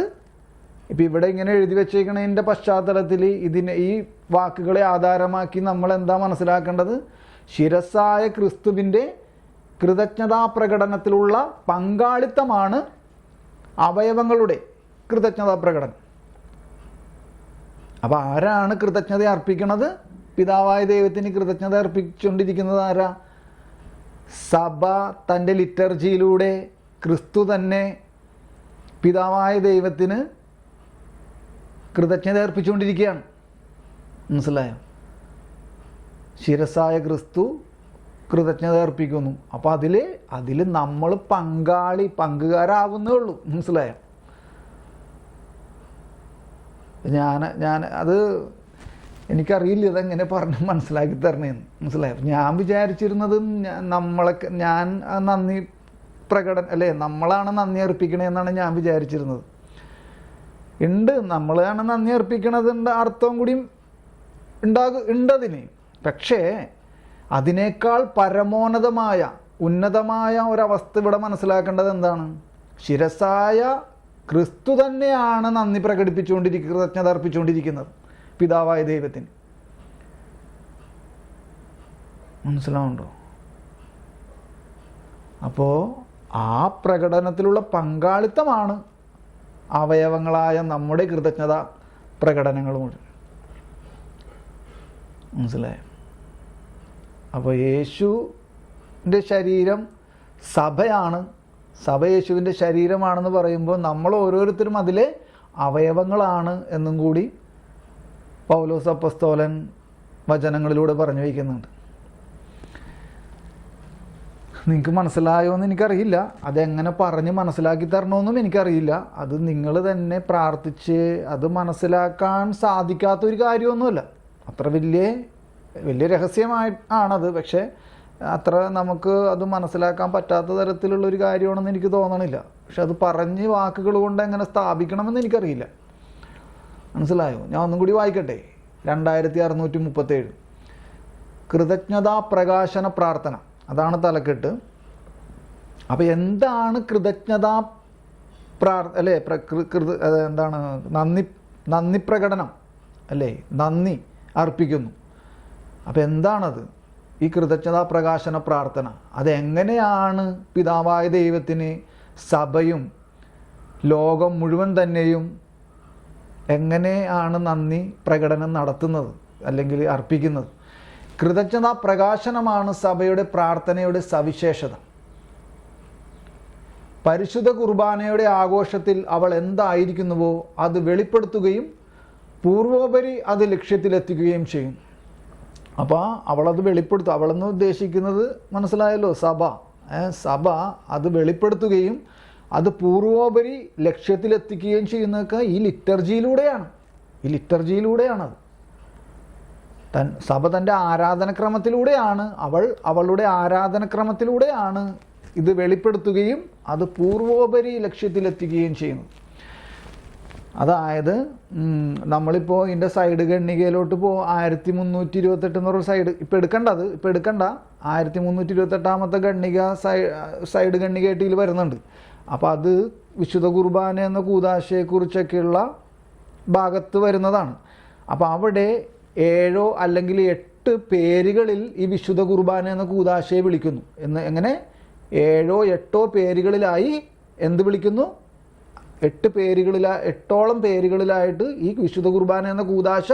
ഇപ്പം ഇവിടെ ഇങ്ങനെ എഴുതി വെച്ചേക്കണതിൻ്റെ പശ്ചാത്തലത്തിൽ ഈ വാക്കുകളെ ആധാരമാക്കി നമ്മൾ എന്താ മനസ്സിലാക്കേണ്ടത്? ശിരസ്സായ ക്രിസ്തുവിൻ്റെ കൃതജ്ഞതാ പ്രകടനത്തിലുള്ള പങ്കാളിത്തമാണ് അവയവങ്ങളുടെ കൃതജ്ഞതാ പ്രകടനം. അപ്പം ആരാണ് കൃതജ്ഞത അർപ്പിക്കണത്? പിതാവായ ദൈവത്തിന് കൃതജ്ഞത അർപ്പിച്ചുകൊണ്ടിരിക്കുന്നത് ആരാ? സഭ തൻ്റെ ലിറ്റർജിയിലൂടെ ക്രിസ്തു തന്നെ പിതാവായ ദൈവത്തിന് കൃതജ്ഞത അർപ്പിച്ചുകൊണ്ടിരിക്കുകയാണ്. മനസ്സിലായോ? ശിരസ്സായ ക്രിസ്തു കൃതജ്ഞത അർപ്പിക്കുന്നു. അപ്പോൾ അതിൽ നമ്മൾ പങ്കുകാരാവുന്നേ ഉള്ളൂ. മനസ്സിലായോ? ഞാൻ അത് എനിക്കറിയില്ല ഇതെങ്ങനെ പറഞ്ഞ് മനസ്സിലാക്കി തരണേന്ന്. മനസ്സിലായോ? ഞാൻ വിചാരിച്ചിരുന്നത് ഞാൻ നന്ദി നമ്മളാണ് നന്ദി അർപ്പിക്കണേന്നാണ് ഞാൻ വിചാരിച്ചിരുന്നത്. നമ്മളാണ് നന്ദി അർപ്പിക്കണതിൻ്റെ അർത്ഥവും കൂടി ഉണ്ടതിന്. പക്ഷേ അതിനേക്കാൾ പരമോന്നതമായ ഉന്നതമായ ഒരവസ്ഥ ഇവിടെ മനസ്സിലാക്കേണ്ടത് എന്താണ്? ശിരസ്സായ ക്രിസ്തു തന്നെയാണ് നന്ദി കൃതജ്ഞത അർപ്പിച്ചുകൊണ്ടിരിക്കുന്നത് പിതാവായ ദൈവത്തിന്. മനസ്സിലാവുണ്ടോ? അപ്പോൾ ആ പ്രകടനത്തിലുള്ള പങ്കാളിത്തമാണ് അവയവങ്ങളായ നമ്മുടെ കൃതജ്ഞത പ്രകടനങ്ങളും. മനസ്സിലായോ? അപ്പോൾ യേശുവിൻ്റെ ശരീരം സഭയാണ്, സഭ യേശുവിൻ്റെ ശരീരമാണെന്ന് പറയുമ്പോൾ നമ്മൾ ഓരോരുത്തരും അതിലെ അവയവങ്ങളാണ് എന്നും കൂടി പൗലോസ് അപ്പോസ്തലൻ വചനങ്ങളിലൂടെ പറഞ്ഞു വയ്ക്കുന്നുണ്ട്. നിങ്ങൾക്ക് മനസ്സിലായോ എന്ന് എനിക്കറിയില്ല. അതെങ്ങനെ പറഞ്ഞ് മനസ്സിലാക്കി തരണമെന്നും എനിക്കറിയില്ല. അത് നിങ്ങൾ തന്നെ പ്രാർത്ഥിച്ച് അത് മനസ്സിലാക്കാൻ സാധിക്കാത്തൊരു കാര്യമൊന്നുമല്ല. അത്ര വലിയ രഹസ്യമായി ആണത്. പക്ഷേ അത്ര നമുക്ക് അത് മനസ്സിലാക്കാൻ പറ്റാത്ത തരത്തിലുള്ളൊരു കാര്യമാണെന്ന് എനിക്ക് തോന്നണില്ല. പക്ഷെ അത് പറഞ്ഞ് വാക്കുകൾ കൊണ്ട് എങ്ങനെ സ്ഥാപിക്കണമെന്ന് എനിക്കറിയില്ല. മനസ്സിലായോ? ഞാൻ ഒന്നും കൂടി വായിക്കട്ടെ. 2637 കൃതജ്ഞതാ പ്രകാശന പ്രാർത്ഥന, അതാണ് തലക്കെട്ട്. അപ്പം എന്താണ് കൃതജ്ഞതാ അല്ലേ? എന്താണ് നന്ദി പ്രകടനം അല്ലേ? നന്ദി അർപ്പിക്കുന്നു. അപ്പം എന്താണത് ഈ കൃതജ്ഞതാ പ്രകാശന പ്രാർത്ഥന? അതെങ്ങനെയാണ് പിതാവായ ദൈവത്തിന് സഭയും ലോകം മുഴുവൻ തന്നെയും എങ്ങനെയാണ് നന്ദി പ്രകടനം നടത്തുന്നത് അല്ലെങ്കിൽ അർപ്പിക്കുന്നത്? കൃതജ്ഞതാ പ്രകാശനമാണ് സഭയുടെ പ്രാർത്ഥനയുടെ സവിശേഷത. പരിശുദ്ധ കുർബാനയുടെ ആഘോഷത്തിൽ അവൾ എന്തായിരിക്കുന്നുവോ അത് വെളിപ്പെടുത്തുകയും പൂർവോപരി അത് ലക്ഷ്യത്തിലെത്തിക്കുകയും ചെയ്യും. അപ്പോൾ അവളത് വെളിപ്പെടുത്തും. അവളെന്ന് ഉദ്ദേശിക്കുന്നത് മനസ്സിലായല്ലോ, സഭ അത് വെളിപ്പെടുത്തുകയും അത് പൂർവോപരി ലക്ഷ്യത്തിലെത്തിക്കുകയും ചെയ്യുന്നതൊക്കെ ഈ ലിറ്റർജിയിലൂടെയാണത്. സഭ തൻ്റെ ആരാധനക്രമത്തിലൂടെയാണ്, അവളുടെ ആരാധനക്രമത്തിലൂടെയാണ് ഇത് വെളിപ്പെടുത്തുകയും അത് പൂർവോപരി ലക്ഷ്യത്തിലെത്തിക്കുകയും ചെയ്യുന്നു. അതായത് നമ്മളിപ്പോൾ ഇതിൻ്റെ സൈഡ് ഗണ്ണികയിലോട്ട് 1328 എന്ന് പറഞ്ഞ സൈഡ് ഇപ്പം എടുക്കണ്ട 1328 ഗണ്ണിക സൈഡ് ഗണ്ണികയായിട്ട് ഇതിൽ വരുന്നുണ്ട്. അപ്പോൾ അത് വിശുദ്ധ കുർബാന എന്ന കൂദാശയെക്കുറിച്ചൊക്കെയുള്ള ഭാഗത്ത് വരുന്നതാണ്. അപ്പോൾ അവിടെ 7 അല്ലെങ്കിൽ 8 പേരുകളിൽ ഈ വിശുദ്ധ കുർബാന എന്ന കൂദാശയെ വിളിക്കുന്നു. എങ്ങനെ 7 8 പേരുകളിലായി എന്ത് വിളിക്കുന്നു? 8ഓളം പേരുകളിലായിട്ട് ഈ വിശുദ്ധ കുർബാന എന്ന കൂദാശ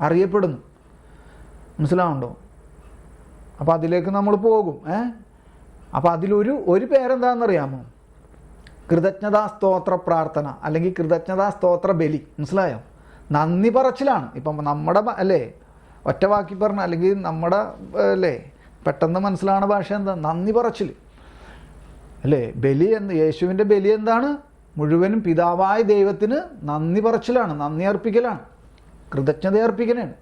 അറിയപ്പെടുന്നു. മനസ്സിലാവുണ്ടോ? അപ്പോൾ അതിലേക്ക് നമ്മൾ പോകും. അപ്പോൾ അതിലൊരു പേരെന്താണെന്നറിയാമോ? കൃതജ്ഞതാ സ്തോത്ര പ്രാർത്ഥന അല്ലെങ്കിൽ കൃതജ്ഞതാ സ്തോത്ര ബലി. മനസ്സിലായോ? നന്ദി പറച്ചിലാണ്. ഇപ്പം നമ്മുടെ അല്ലേ ഒറ്റ വാക്കി പറഞ്ഞ അല്ലെങ്കിൽ നമ്മുടെ അല്ലേ പെട്ടെന്ന് മനസ്സിലാവുന്ന ഭാഷ എന്താ? നന്ദി പറച്ചിൽ അല്ലേ? ബലി യേശുവിൻ്റെ ബലി എന്താണ്? മുഴുവനും പിതാവായ ദൈവത്തിന് നന്ദി പറച്ചിലാണ്, നന്ദി അർപ്പിക്കലാണ്, കൃതജ്ഞത അർപ്പിക്കലാണ്.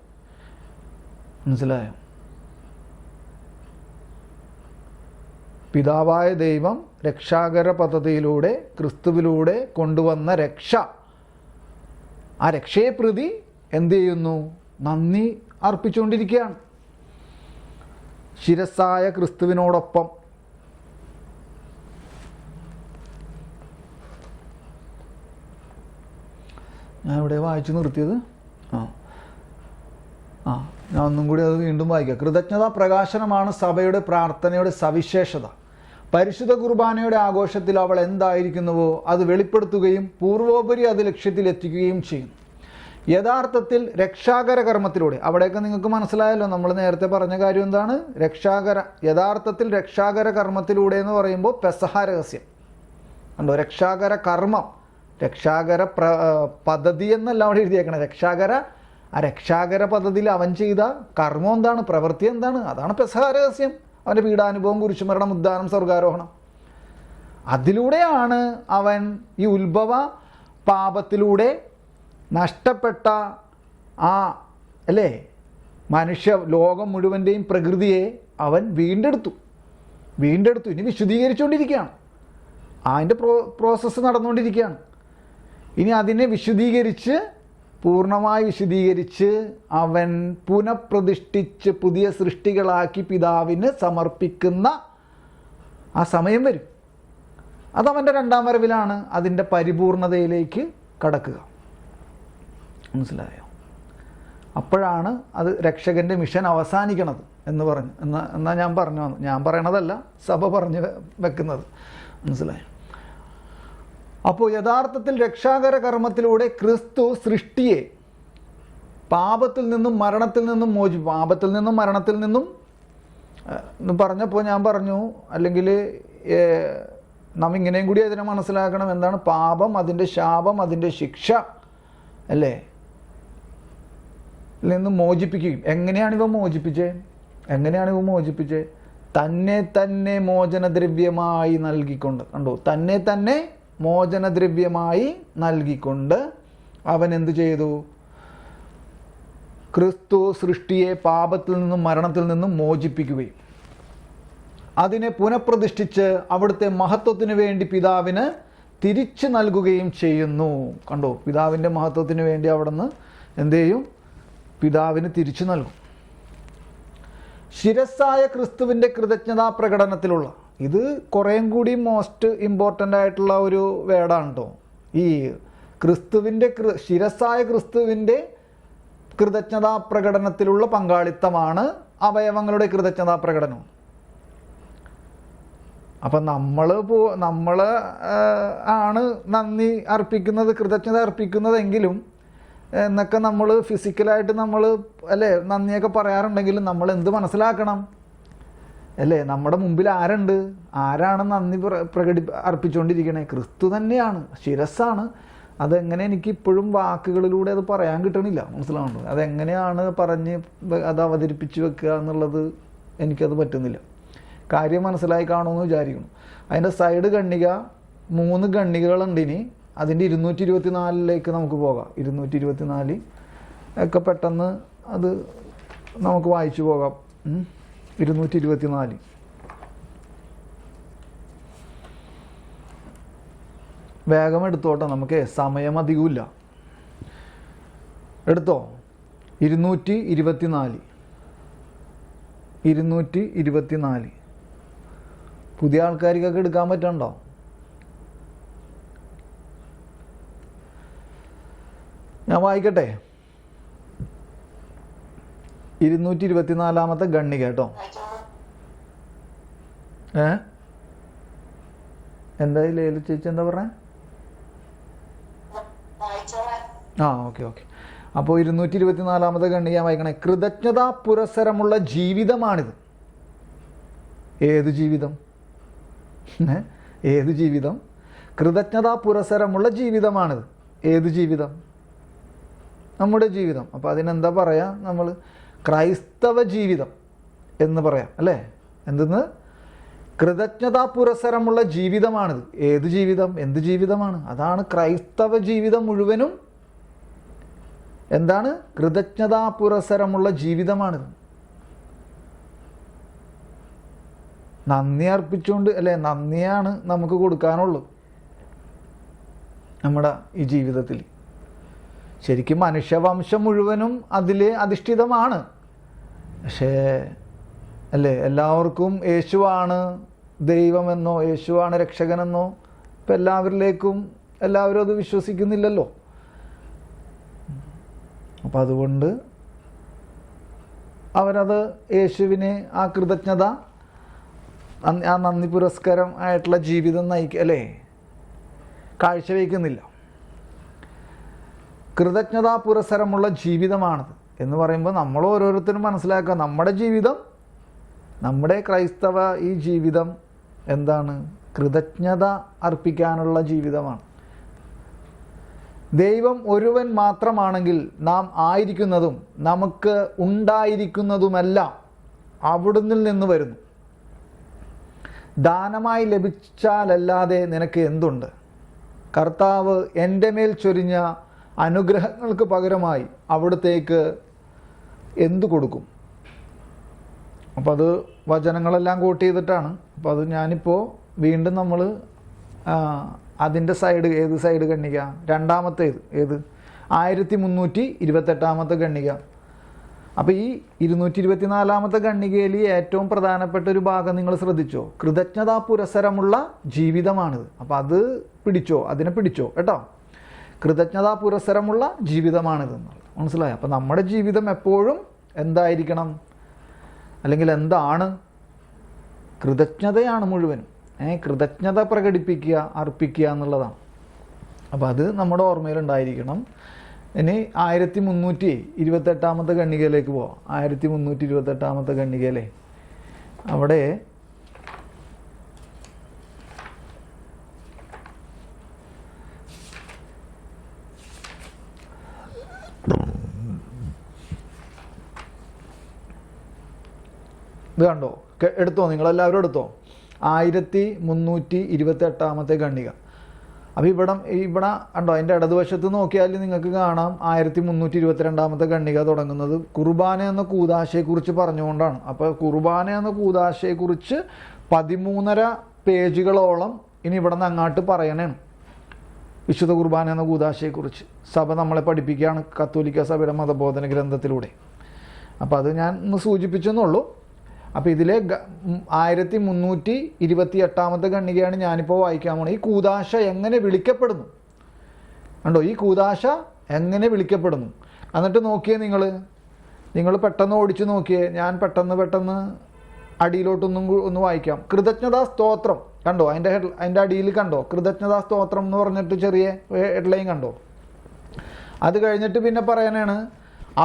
മനസ്സിലായോ? പിതാവായ ദൈവം രക്ഷാകര പദ്ധതിയിലൂടെ ക്രിസ്തുവിലൂടെ കൊണ്ടുവന്ന രക്ഷ, ആ രക്ഷയെ പ്രതി എന്ത് ചെയ്യുന്നു? നന്ദി അർപ്പിച്ചുകൊണ്ടിരിക്കുകയാണ്. ശിരസ്സായ ക്രിസ്തുവിനോടൊപ്പം ഞാൻ ഇവിടെ വായിച്ചു നിർത്തിയത്. ഞാൻ ഒന്നും കൂടി അത് വീണ്ടും വായിക്കാം. കൃതജ്ഞതാ പ്രകാശനമാണ് സഭയുടെ പ്രാർത്ഥനയുടെ സവിശേഷത. പരിശുദ്ധ കുർബാനയുടെ ആഘോഷത്തിൽ അവൾ എന്തായിരിക്കുന്നുവോ അത് വെളിപ്പെടുത്തുകയും പൂർവോപരി അത് ലക്ഷ്യത്തിലെത്തിക്കുകയും ചെയ്യും. യഥാർത്ഥത്തിൽ രക്ഷാകര കർമ്മത്തിലൂടെ, അവിടെയൊക്കെ നിങ്ങൾക്ക് മനസ്സിലായല്ലോ നമ്മൾ നേരത്തെ പറഞ്ഞ കാര്യം എന്താണ്? യഥാർത്ഥത്തിൽ രക്ഷാകര കർമ്മത്തിലൂടെ എന്ന് പറയുമ്പോൾ പെസഹ രഹസ്യം കണ്ടോ? രക്ഷാകര കർമ്മം, രക്ഷാകര പദ്ധതി എന്നല്ല അവിടെ എഴുതിയേക്കണം. രക്ഷാകര പദ്ധതിയിൽ അവൻ ചെയ്ത കർമ്മം എന്താണ്? പ്രവൃത്തി എന്താണ്? അതാണ് പെസഹ രഹസ്യം. അവൻ്റെ പീഡാനുഭവം, കുരിശുമരണം, ഉദ്ധാനം, സ്വർഗാരോഹണം. അതിലൂടെയാണ് അവൻ ഈ ഉത്ഭവ പാപത്തിലൂടെ നഷ്ടപ്പെട്ട ലോകം മുഴുവൻ്റെയും പ്രകൃതിയെ അവൻ വീണ്ടെടുത്തു. ഇനി വിശുദ്ധീകരിച്ചുകൊണ്ടിരിക്കുകയാണ്. അതിൻ്റെ പ്രോസസ്സ് നടന്നുകൊണ്ടിരിക്കുകയാണ്. ഇനി അതിനെ പൂർണ്ണമായി വിശുദ്ധീകരിച്ച് അവൻ പുനഃപ്രതിഷ്ഠിച്ച് പുതിയ സൃഷ്ടികളാക്കി പിതാവിന് സമർപ്പിക്കുന്ന ആ സമയം വരും. അതവൻ്റെ 2ാം വരവിലാണ് അതിൻ്റെ പരിപൂർണതയിലേക്ക് കടക്കുക. മനസ്സിലായോ? അപ്പോഴാണ് അത് രക്ഷകൻ്റെ മിഷൻ അവസാനിക്കണത് എന്ന് പറഞ്ഞു. എന്നാ ഞാൻ പറയണതല്ല, സഭ പറഞ്ഞു വെക്കുന്നത്. മനസ്സിലായോ? അപ്പോൾ യഥാർത്ഥത്തിൽ രക്ഷാകര കർമ്മത്തിലൂടെ ക്രിസ്തു സൃഷ്ടിയെ പാപത്തിൽ നിന്നും മരണത്തിൽ നിന്നും പാപത്തിൽ നിന്നും മരണത്തിൽ നിന്നും പറഞ്ഞപ്പോൾ ഞാൻ പറഞ്ഞു, അല്ലെങ്കിൽ നാം ഇങ്ങനെയും കൂടി അതിനെ മനസ്സിലാക്കണം. എന്താണ് പാപം? അതിൻ്റെ ശാപം, അതിൻ്റെ ശിക്ഷ അല്ലേ നിന്ന് മോചിപ്പിക്കുകയും. എങ്ങനെയാണിവ മോചിപ്പിച്ചേ? തന്നെ തന്നെ മോചനദ്രവ്യമായി നൽകിക്കൊണ്ട്, കണ്ടോ, തന്നെ തന്നെ മോചനദ്രവ്യമായി നൽകിക്കൊണ്ട് അവൻ എന്തു ചെയ്തു? ക്രിസ്തു സൃഷ്ടിയെ പാപത്തിൽ നിന്നും മരണത്തിൽ നിന്നും മോചിപ്പിക്കുകയും അതിനെ പുനഃപ്രതിഷ്ഠിച്ച് അവിടുത്തെ മഹത്വത്തിന് വേണ്ടി പിതാവിന് തിരിച്ചു നൽകുകയും ചെയ്യുന്നു. കണ്ടോ, പിതാവിൻ്റെ മഹത്വത്തിന് വേണ്ടി അവിടുന്ന് എന്ത് ചെയ്യും? പിതാവിന് തിരിച്ചു നൽകും. ശിരസ്സായ ക്രിസ്തുവിൻ്റെ കൃതജ്ഞതാ പ്രകടനത്തിലുള്ള, ഇത് കുറേയും കൂടി മോസ്റ്റ് ഇമ്പോർട്ടൻ്റ് ആയിട്ടുള്ള ഒരു വേർഡാണ് കേട്ടോ. ഈ ക്രിസ്തുവിൻ്റെ ശിരസ്സായ ക്രിസ്തുവിൻ്റെ കൃതജ്ഞതാ പ്രകടനത്തിലുള്ള പങ്കാളിത്തമാണ് അവയവങ്ങളുടെ കൃതജ്ഞതാ പ്രകടനം. അപ്പം നമ്മൾ ആണ് നന്ദി അർപ്പിക്കുന്നത്, കൃതജ്ഞത അർപ്പിക്കുന്നതെങ്കിലും എന്നൊക്കെ നമ്മൾ ഫിസിക്കലായിട്ട് നമ്മൾ അല്ലേ നന്ദിയൊക്കെ പറയാറുണ്ടെങ്കിലും നമ്മൾ എന്ത് മനസ്സിലാക്കണം അല്ലേ? നമ്മുടെ മുമ്പിൽ ആരുണ്ട്? ആരാണ് നന്ദി അർപ്പിച്ചുകൊണ്ടിരിക്കണേ? ക്രിസ്തു തന്നെയാണ്, ശിരസ്സാണ്. അതെങ്ങനെ എനിക്ക് ഇപ്പോഴും വാക്കുകളിലൂടെ അത് പറയാൻ കിട്ടണില്ല, മനസ്സിലാവുന്നുണ്ട്? അതെങ്ങനെയാണ് പറഞ്ഞ് അത് അവതരിപ്പിച്ച് വെക്കുക എന്നുള്ളത് എനിക്കത് പറ്റുന്നില്ല. കാര്യം മനസ്സിലായി കാണുമെന്ന് വിചാരിക്കണം. അതിൻ്റെ സൈഡ് ഖണ്ഡിക 3 ഖണ്ഡികകളുണ്ട്. ഇനി അതിൻ്റെ 224 നമുക്ക് പോകാം. 224 ഒക്കെ പെട്ടെന്ന് അത് നമുക്ക് വായിച്ചു പോകാം. 224 വേഗം എടുത്തോട്ടെ, നമുക്ക് സമയം അധികമില്ല. എടുത്തോ. 224 പുതിയ ആൾക്കാർക്കൊക്കെ എടുക്കാൻ പറ്റണ്ടോ? ഞാൻ വായിക്കട്ടെ. 224 ഖണ്ഡിക കേട്ടോ. എന്താ ലേലു ചേച്ചി എന്താ പറഞ്ഞേ? ഓക്കെ. അപ്പോൾ 224 ഖണ്ഡിക ഞാൻ വായിക്കണേ. കൃതജ്ഞതാ പുരസ്സരമുള്ള ജീവിതമാണിത്. ഏത് ജീവിതം? ഏത് ജീവിതം? കൃതജ്ഞതാ പുരസ്സരമുള്ള ജീവിതമാണിത്. ഏത് ജീവിതം? നമ്മുടെ ജീവിതം. അപ്പോൾ അതിനെന്താ പറയാ? നമ്മൾ ക്രൈസ്തവ ജീവിതം എന്ന് പറയാം അല്ലേ? എന്തെന്ന്? കൃതജ്ഞതാ പുരസ്സരമുള്ള ജീവിതമാണിത്. ഏത് ജീവിതം? എന്ത് ജീവിതമാണ്? അതാണ് ക്രൈസ്തവ ജീവിതം മുഴുവനും. എന്താണ്? കൃതജ്ഞതാ പുരസ്സരമുള്ള ജീവിതമാണിത്. നന്ദി അർപ്പിച്ചുകൊണ്ട് അല്ലേ? നന്ദിയാണ് നമുക്ക് കൊടുക്കാനുള്ളൂ നമ്മുടെ ഈ ജീവിതത്തിൽ. ശരിക്കും മനുഷ്യവംശം മുഴുവനും അതിൽ അധിഷ്ഠിതമാണ്. പക്ഷേ അല്ലേ, എല്ലാവർക്കും യേശുവാണ് ദൈവമെന്നോ യേശുവാണ് രക്ഷകനെന്നോ ഇപ്പം എല്ലാവരും അത് വിശ്വസിക്കുന്നില്ലല്ലോ. അപ്പം അതുകൊണ്ട് അവരത് യേശുവിനെ ആ കൃതജ്ഞത, ആ നന്ദി പുരസ്കാരം ആയിട്ടുള്ള ജീവിതം അല്ലേ കാഴ്ചവെക്കുന്നില്ല. കൃതജ്ഞതാ പുരസ്സരമുള്ള ജീവിതമാണത് എന്ന് പറയുമ്പോൾ നമ്മൾ ഓരോരുത്തരും മനസ്സിലാക്കുക, നമ്മുടെ ജീവിതം, നമ്മുടെ ക്രൈസ്തവ ഈ ജീവിതം എന്താണ്? കൃതജ്ഞത അർപ്പിക്കാനുള്ള ജീവിതമാണ്. ദൈവം ഒരുവൻ മാത്രമാണെങ്കിൽ നാം ആയിരിക്കുന്നതും നമുക്ക് ഉണ്ടായിരിക്കുന്നതുമെല്ലാം അവിടുന്ന് നിന്ന് വരുന്നു. ദാനമായി ലഭിച്ചാലല്ലാതെ നിനക്ക് എന്തുണ്ട്? കർത്താവ് എൻ്റെ മേൽ ചൊരിഞ്ഞ അനുഗ്രഹങ്ങൾക്ക് പകരമായി അവിടത്തേക്ക് എന്തു കൊടുക്കും? അപ്പോൾ അത് വചനങ്ങളെല്ലാം കോട്ട് ചെയ്തിട്ടാണ്. അപ്പോൾ അത് ഞാനിപ്പോൾ വീണ്ടും നമ്മൾ അതിൻ്റെ സൈഡ്, ഏത് സൈഡ് ഖണ്ഡിക? രണ്ടാമത്തേത് ഏത്? 1328 ഖണ്ഡിക. അപ്പോൾ ഈ 224 ഖണ്ഡികയിൽ ഏറ്റവും പ്രധാനപ്പെട്ട ഒരു ഭാഗം നിങ്ങൾ ശ്രദ്ധിച്ചോ? കൃതജ്ഞതാ പുരസ്സരമുള്ള ജീവിതമാണിത്. അപ്പോൾ അത് പിടിച്ചോ, അതിനെ പിടിച്ചോ കേട്ടോ. കൃതജ്ഞതാ പുരസ്സരമുള്ള ജീവിതമാണിത്, മനസ്സിലായോ? അപ്പോൾ നമ്മുടെ ജീവിതം എപ്പോഴും എന്തായിരിക്കണം? അല്ലെങ്കിൽ എന്താണ്? കൃതജ്ഞതയാണ് മുഴുവനും. കൃതജ്ഞത പ്രകടിപ്പിക്കുക, അർപ്പിക്കുക എന്നുള്ളതാണ്. അപ്പോൾ അത് നമ്മുടെ ഓർമ്മയിലുണ്ടായിരിക്കണം. ഇനി 1328 ഖണ്ഡികയിലേക്ക് പോവാം. 1328 ഖണ്ഡികയിലെ അവിടെ ഇത് കണ്ടോ, എടുത്തോ, നിങ്ങളെല്ലാവരും എടുത്തോ. 1328 ഖണ്ഡിക. അപ്പോൾ ഇവിടെ കണ്ടോ, അതിൻ്റെ ഇടതുവശത്ത് നോക്കിയാൽ നിങ്ങൾക്ക് കാണാം 1322 ഖണ്ഡിക തുടങ്ങുന്നത് കുർബാന എന്ന കൂദാശയെക്കുറിച്ച് പറഞ്ഞുകൊണ്ടാണ്. അപ്പോൾ കുർബാന എന്ന കൂദാശയെക്കുറിച്ച് 13.5 പേജുകളോളം ഇനി ഇവിടെ നിന്ന് അങ്ങോട്ട് പറയണേണ്. വിശുദ്ധ കുർബാന എന്ന കൂദാശയെക്കുറിച്ച് സഭ നമ്മളെ പഠിപ്പിക്കുകയാണ് കത്തോലിക്ക സഭയുടെ മതബോധന ഗ്രന്ഥത്തിലൂടെ. അപ്പോൾ അത് ഞാൻ ഒന്ന് സൂചിപ്പിച്ചെന്നുള്ളൂ. അപ്പോൾ ഇതിലെ 1328 ഖണ്ഡികയാണ് ഞാനിപ്പോൾ വായിക്കാൻ പോകുന്നത്. ഈ കൂദാശ എങ്ങനെ വിളിക്കപ്പെടുന്നു കണ്ടോ, ഈ കൂദാശ എങ്ങനെ വിളിക്കപ്പെടുന്നു. എന്നിട്ട് നോക്കിയേ, നിങ്ങൾ പെട്ടെന്ന് ഓടിച്ചു നോക്കിയേ. ഞാൻ പെട്ടെന്ന് അടിയിലോട്ടൊന്ന് വായിക്കാം. കൃതജ്ഞതാ സ്തോത്രം കണ്ടോ, അതിൻ്റെ അടിയിൽ കണ്ടോ, കൃതജ്ഞതാ സ്തോത്രം എന്ന് പറഞ്ഞിട്ട് ചെറിയ ഹെഡ്ലൈൻ കണ്ടോ. അത് കഴിഞ്ഞിട്ട് പിന്നെ പറയാനാണ്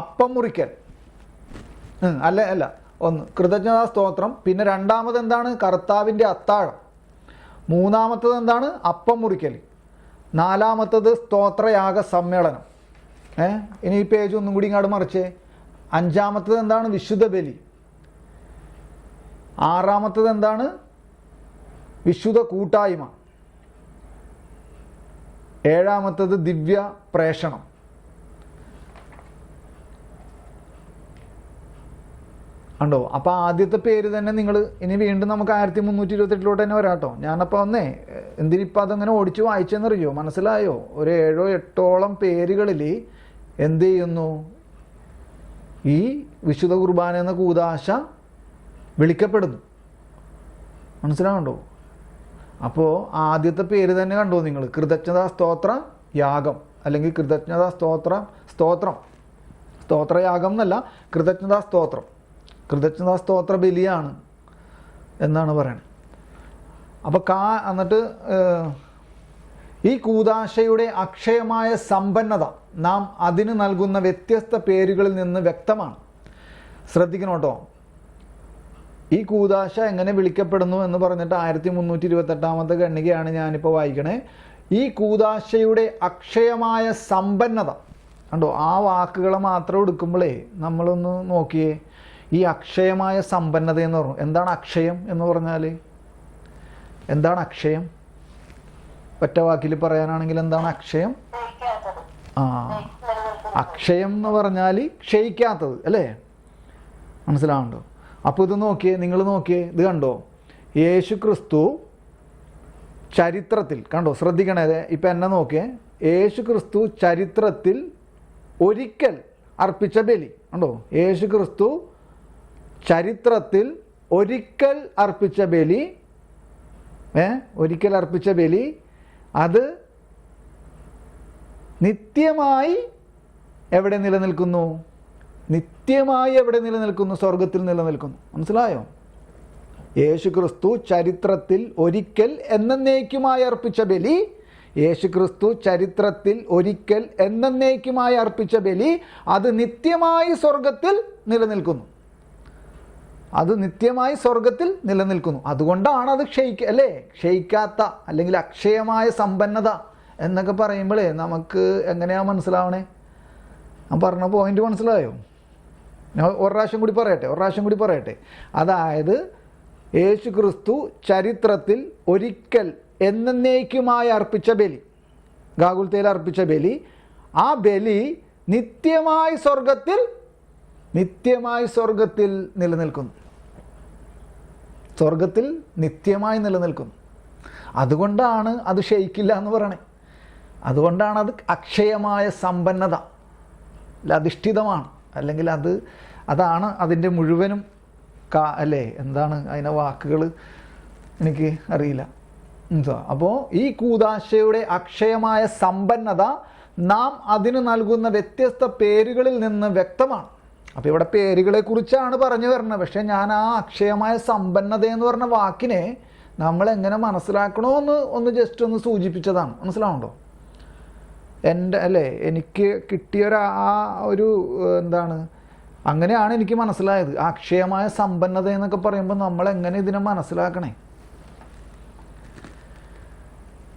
അപ്പം മുറിക്കൽ. അല്ല ഒന്ന് കൃതജ്ഞതാ സ്തോത്രം, പിന്നെ രണ്ടാമത് എന്താണ്, കർത്താവിൻ്റെ അത്താഴം. മൂന്നാമത്തത് എന്താണ്, അപ്പം മുറിക്കൽ. നാലാമത്തത് സ്തോത്രയാഗ സമ്മേളനം. ഇനി ഈ പേജ് ഒന്നും കൂടി ഇങ്ങോട്ട് മറിച്ചേ. അഞ്ചാമത്തത് എന്താണ്, വിശുദ്ധ ബലി. ആറാമത്തത് എന്താണ്, വിശുദ്ധ കൂട്ടായ്മ. ഏഴാമത്തത് ദിവ്യ പ്രേഷണം. കണ്ടോ. അപ്പോൾ ആദ്യത്തെ പേര് തന്നെ നിങ്ങൾ ഇനി വീണ്ടും നമുക്ക് 1328 തന്നെ വരാട്ടോ. ഞാനപ്പോൾ എന്തിനിപ്പോൾ അതങ്ങനെ ഓടിച്ച് വായിച്ചെന്നറിയോ, മനസ്സിലായോ? ഒരു 7-8 പേരുകളിൽ എന്ത് ചെയ്യുന്നു, ഈ വിശുദ്ധ കുർബാന എന്ന കൂദാശ വിളിക്കപ്പെടുന്നു. മനസ്സിലാകണ്ടോ. അപ്പോൾ ആദ്യത്തെ പേര് തന്നെ കണ്ടോ നിങ്ങൾ, കൃതജ്ഞതാ സ്തോത്ര യാഗം, അല്ലെങ്കിൽ കൃതജ്ഞതാ സ്തോത്രയാഗം എന്നല്ല, കൃതജ്ഞതാ സ്തോത്ര ബലിയാണ് എന്നാണ് പറയുന്നത്. അപ്പോൾ എന്നിട്ട് ഈ കൂദാശയുടെ അക്ഷയമായ സമ്പന്നത നാം അതിന് നൽകുന്ന വ്യത്യസ്ത പേരുകളിൽ നിന്ന് വ്യക്തമാണ്. ശ്രദ്ധിക്കണം കേട്ടോ. ഈ കൂദാശ എങ്ങനെ വിളിക്കപ്പെടുന്നു എന്ന് പറഞ്ഞിട്ട് 1328 ഖണ്ഡികയാണ് ഞാനിപ്പോൾ വായിക്കണേ. ഈ കൂദാശയുടെ അക്ഷയമായ സമ്പന്നത കണ്ടോ. ആ വാക്കുകളെ മാത്രം എടുക്കുമ്പോഴേ നമ്മളൊന്ന് നോക്കിയേ. ഈ അക്ഷയമായ സമ്പന്നത എന്ന് പറഞ്ഞു, എന്താണ് അക്ഷയം എന്ന് പറഞ്ഞാൽ? എന്താണ് അക്ഷയം? ഒറ്റ വാക്കിൽ പറയാനാണെങ്കിൽ എന്താണ് അക്ഷയം? അക്ഷയം എന്ന് പറഞ്ഞാൽ ക്ഷയിക്കാത്തത് അല്ലേ? മനസ്സിലാവുന്നുണ്ടോ? അപ്പോൾ ഇത് നോക്കിയേ, നിങ്ങൾ നോക്കിയേ, ഇത് കണ്ടോ. യേശു ക്രിസ്തു ചരിത്രത്തിൽ കണ്ടോ, ശ്രദ്ധിക്കണേ, ഇപ്പം എന്നെ നോക്കിയേ. യേശു ക്രിസ്തു ചരിത്രത്തിൽ ഒരിക്കൽ അർപ്പിച്ച ബലി കണ്ടോ. യേശു ക്രിസ്തു ചരിത്രത്തിൽ ഒരിക്കൽ അർപ്പിച്ച ബലി അത് നിത്യമായി എവിടെ നിലനിൽക്കുന്നു? സ്വർഗത്തിൽ നിലനിൽക്കുന്നു. മനസ്സിലായോ? യേശു ക്രിസ്തു ചരിത്രത്തിൽ ഒരിക്കൽ എന്നേക്കുമായി അർപ്പിച്ച ബലി അത് നിത്യമായി സ്വർഗത്തിൽ നിലനിൽക്കുന്നു. അതുകൊണ്ടാണ് അത് ക്ഷയിക്കാത്ത അല്ലെങ്കിൽ അക്ഷയമായ സമ്പന്നത എന്നൊക്കെ പറയുമ്പോഴേ നമുക്ക് എങ്ങനെയാ മനസ്സിലാവണേ? ഞാൻ പറഞ്ഞ പോയിന്റ് മനസ്സിലായോ? ഞാൻ ഒരു പ്രാവശ്യം കൂടി പറയട്ടെ. അതായത് യേശു ക്രിസ്തു ചരിത്രത്തിൽ ഒരിക്കൽ എന്നേക്കുമായി അർപ്പിച്ച ബലി, ഗാഗുൽത്തയിൽ അർപ്പിച്ച ബലി, ആ ബലി നിത്യമായി സ്വർഗത്തിൽ നിലനിൽക്കുന്നു. അതുകൊണ്ടാണ് അത് ക്ഷയിക്കില്ല എന്ന് പറയണേ. അതുകൊണ്ടാണ് അത് അക്ഷയമായ സമ്പന്നത അധിഷ്ഠിതമാണ്. അല്ലെങ്കിൽ അതാണ് അതിൻ്റെ മുഴുവനും അല്ലേ? എന്താണ് അതിൻ്റെ വാക്കുകൾ എനിക്ക് അറിയില്ല. അപ്പോൾ ഈ കൂദാശയുടെ അക്ഷയമായ സമ്പന്നത നാം അതിന് നൽകുന്ന വ്യത്യസ്ത പേരുകളിൽ നിന്ന് വ്യക്തമാണ്. അപ്പോൾ ഇവിടെ പേരുകളെ കുറിച്ചാണ് പറഞ്ഞു വരുന്നത്. പക്ഷേ ഞാൻ ആ അക്ഷയമായ സമ്പന്നത എന്ന് പറഞ്ഞ വാക്കിനെ നമ്മൾ എങ്ങനെ മനസ്സിലാക്കണമെന്ന് ഒന്ന് ജസ്റ്റ് ഒന്ന് സൂചിപ്പിച്ചതാണ്. മനസ്സിലാവുന്നുണ്ടോ? എനിക്ക് കിട്ടിയൊരു എന്താണ്, അങ്ങനെയാണ് എനിക്ക് മനസ്സിലായത്. ആ അക്ഷയമായ സമ്പന്നത എന്നൊക്കെ പറയുമ്പോൾ നമ്മൾ എങ്ങനെ ഇതിനെ മനസ്സിലാക്കണേ?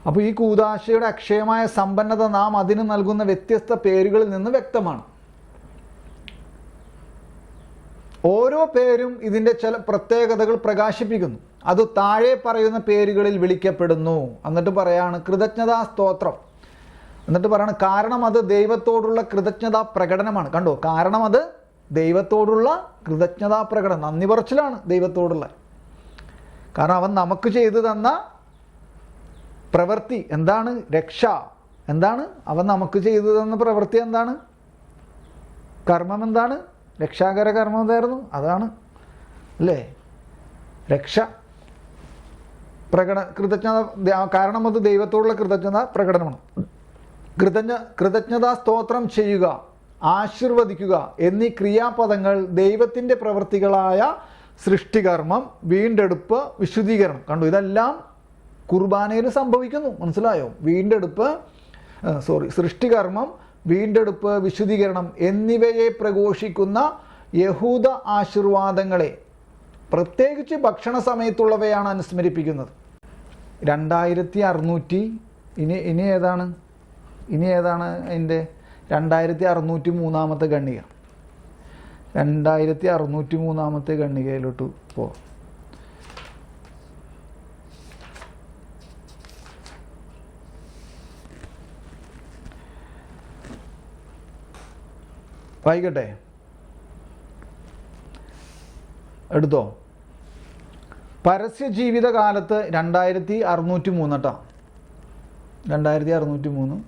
അപ്പോൾ ഈ കൂദാശയുടെ അക്ഷയമായ സമ്പന്നത നാം അതിന് നൽകുന്ന വ്യത്യസ്ത പേരുകളിൽ നിന്ന് വ്യക്തമാണ്. ഓരോ പേരും ഇതിൻ്റെ ചില പ്രത്യേകതകൾ പ്രകാശിപ്പിക്കുന്നു. അത് താഴെ പറയുന്ന പേരുകളിൽ വിളിക്കപ്പെടുന്നു. എന്നിട്ട് പറയാണ് കൃതജ്ഞതാ സ്തോത്രം. എന്നിട്ട് പറയാണ് കാരണം അത് ദൈവത്തോടുള്ള കൃതജ്ഞതാ പ്രകടനമാണ്. കണ്ടോ, കാരണം അത് ദൈവത്തോടുള്ള കൃതജ്ഞതാ പ്രകടനം, നന്ദി പറച്ചിലാണ് ദൈവത്തോടുള്ള. കാരണം അവൻ നമുക്ക് ചെയ്തു തന്ന പ്രവൃത്തി എന്താണ്? രക്ഷ. എന്താണ് അവൻ നമുക്ക് ചെയ്തു തന്ന പ്രവൃത്തി? എന്താണ് കർമ്മം? എന്താണ് രക്ഷാകര കർമ്മം? എന്തായിരുന്നു? അതാണ് അല്ലേ രക്ഷ. കൃതജ്ഞത, കാരണം അത് ദൈവത്തോടുള്ള കൃതജ്ഞത പ്രകടനമാണ്. കൃതജ്ഞതാ സ്തോത്രം ചെയ്യുക, ആശീർവദിക്കുക എന്നീ ക്രിയാപദങ്ങൾ ദൈവത്തിൻ്റെ പ്രവൃത്തികളായ സൃഷ്ടികർമ്മം, വീണ്ടെടുപ്പ്, വിശുദ്ധീകരണം. കണ്ടു, ഇതെല്ലാം കുർബാനയിൽ സംഭവിക്കുന്നു. മനസ്സിലായോ? സൃഷ്ടികർമ്മം, വീണ്ടെടുപ്പ്, വിശുദ്ധീകരണം എന്നിവയെ പ്രഘോഷിക്കുന്ന യഹൂദ ആശീർവാദങ്ങളെ പ്രത്യേകിച്ച് ഭക്ഷണ സമയത്തുള്ളവയാണ് അനുസ്മരിപ്പിക്കുന്നത്. 2600 ഇനി ഏതാണ് അതിൻ്റെ 2603 ഖണ്ഡിക. 2603 ഖണ്ഡികയിലോട്ട് പോ. വായിക്കട്ടെ, എടുത്തോ. പരസ്യ ജീവിതകാലത്ത് 2603 2603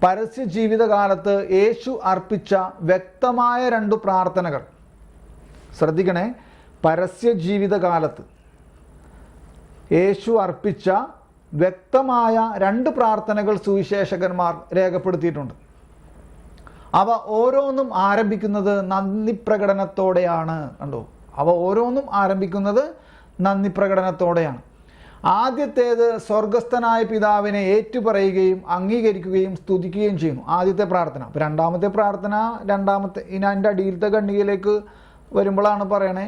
പരസ്യ ജീവിതകാലത്ത് യേശു അർപ്പിച്ച വ്യക്തമായ 2 പ്രാർത്ഥനകൾ. ശ്രദ്ധിക്കണേ, പരസ്യ ജീവിതകാലത്ത് യേശു അർപ്പിച്ച വ്യക്തമായ 2 പ്രാർത്ഥനകൾ സുവിശേഷകന്മാർ രേഖപ്പെടുത്തിയിട്ടുണ്ട്. അവ ഓരോന്നും ആരംഭിക്കുന്നത് നന്ദി പ്രകടനത്തോടെയാണ്. കണ്ടോ, അവ ഓരോന്നും ആരംഭിക്കുന്നത് നന്ദി പ്രകടനത്തോടെയാണ്. ആദ്യത്തേത് സ്വർഗസ്ഥനായ പിതാവിനെ ഏറ്റുപറയുകയും അംഗീകരിക്കുകയും സ്തുതിക്കുകയും ചെയ്യുന്നു. ആദ്യത്തെ പ്രാർത്ഥന. അപ്പോൾ രണ്ടാമത്തെ പ്രാർത്ഥന, ഇനി അതിൻ്റെ അടിയിലത്തെ ഖണ്ഡികയിലേക്ക് വരുമ്പോഴാണ് പറയണേ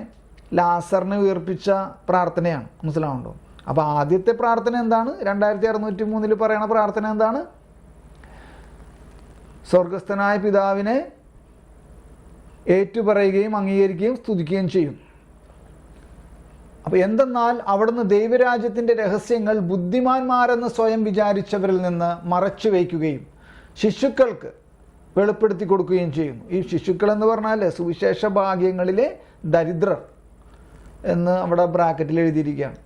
ലാസറിനെ ഉയർപ്പിച്ച പ്രാർത്ഥനയാണ്. മനസ്സിലാവുന്നുണ്ടോ? അപ്പോൾ ആദ്യത്തെ പ്രാർത്ഥന എന്താണ്? 2603 പറയണ പ്രാർത്ഥന എന്താണ്? സ്വർഗസ്ഥനായ പിതാവിനെ ഏറ്റുപറയുകയും അംഗീകരിക്കുകയും സ്തുതിക്കുകയും ചെയ്യും. അപ്പോൾ എന്തെന്നാൽ അവിടുന്ന് ദൈവരാജ്യത്തിൻ്റെ രഹസ്യങ്ങൾ ബുദ്ധിമാന്മാരെന്ന് സ്വയം വിചാരിച്ചവരിൽ നിന്ന് മറച്ചു വയ്ക്കുകയും ശിശുക്കൾക്ക് വെളിപ്പെടുത്തി കൊടുക്കുകയും ചെയ്യുന്നു. ഈ ശിശുക്കൾ എന്ന് പറഞ്ഞാൽ സുവിശേഷ ഭാഗ്യങ്ങളിലെ ദരിദ്രർ എന്ന് അവിടെ ബ്രാക്കറ്റിൽ എഴുതിയിരിക്കുകയാണ്.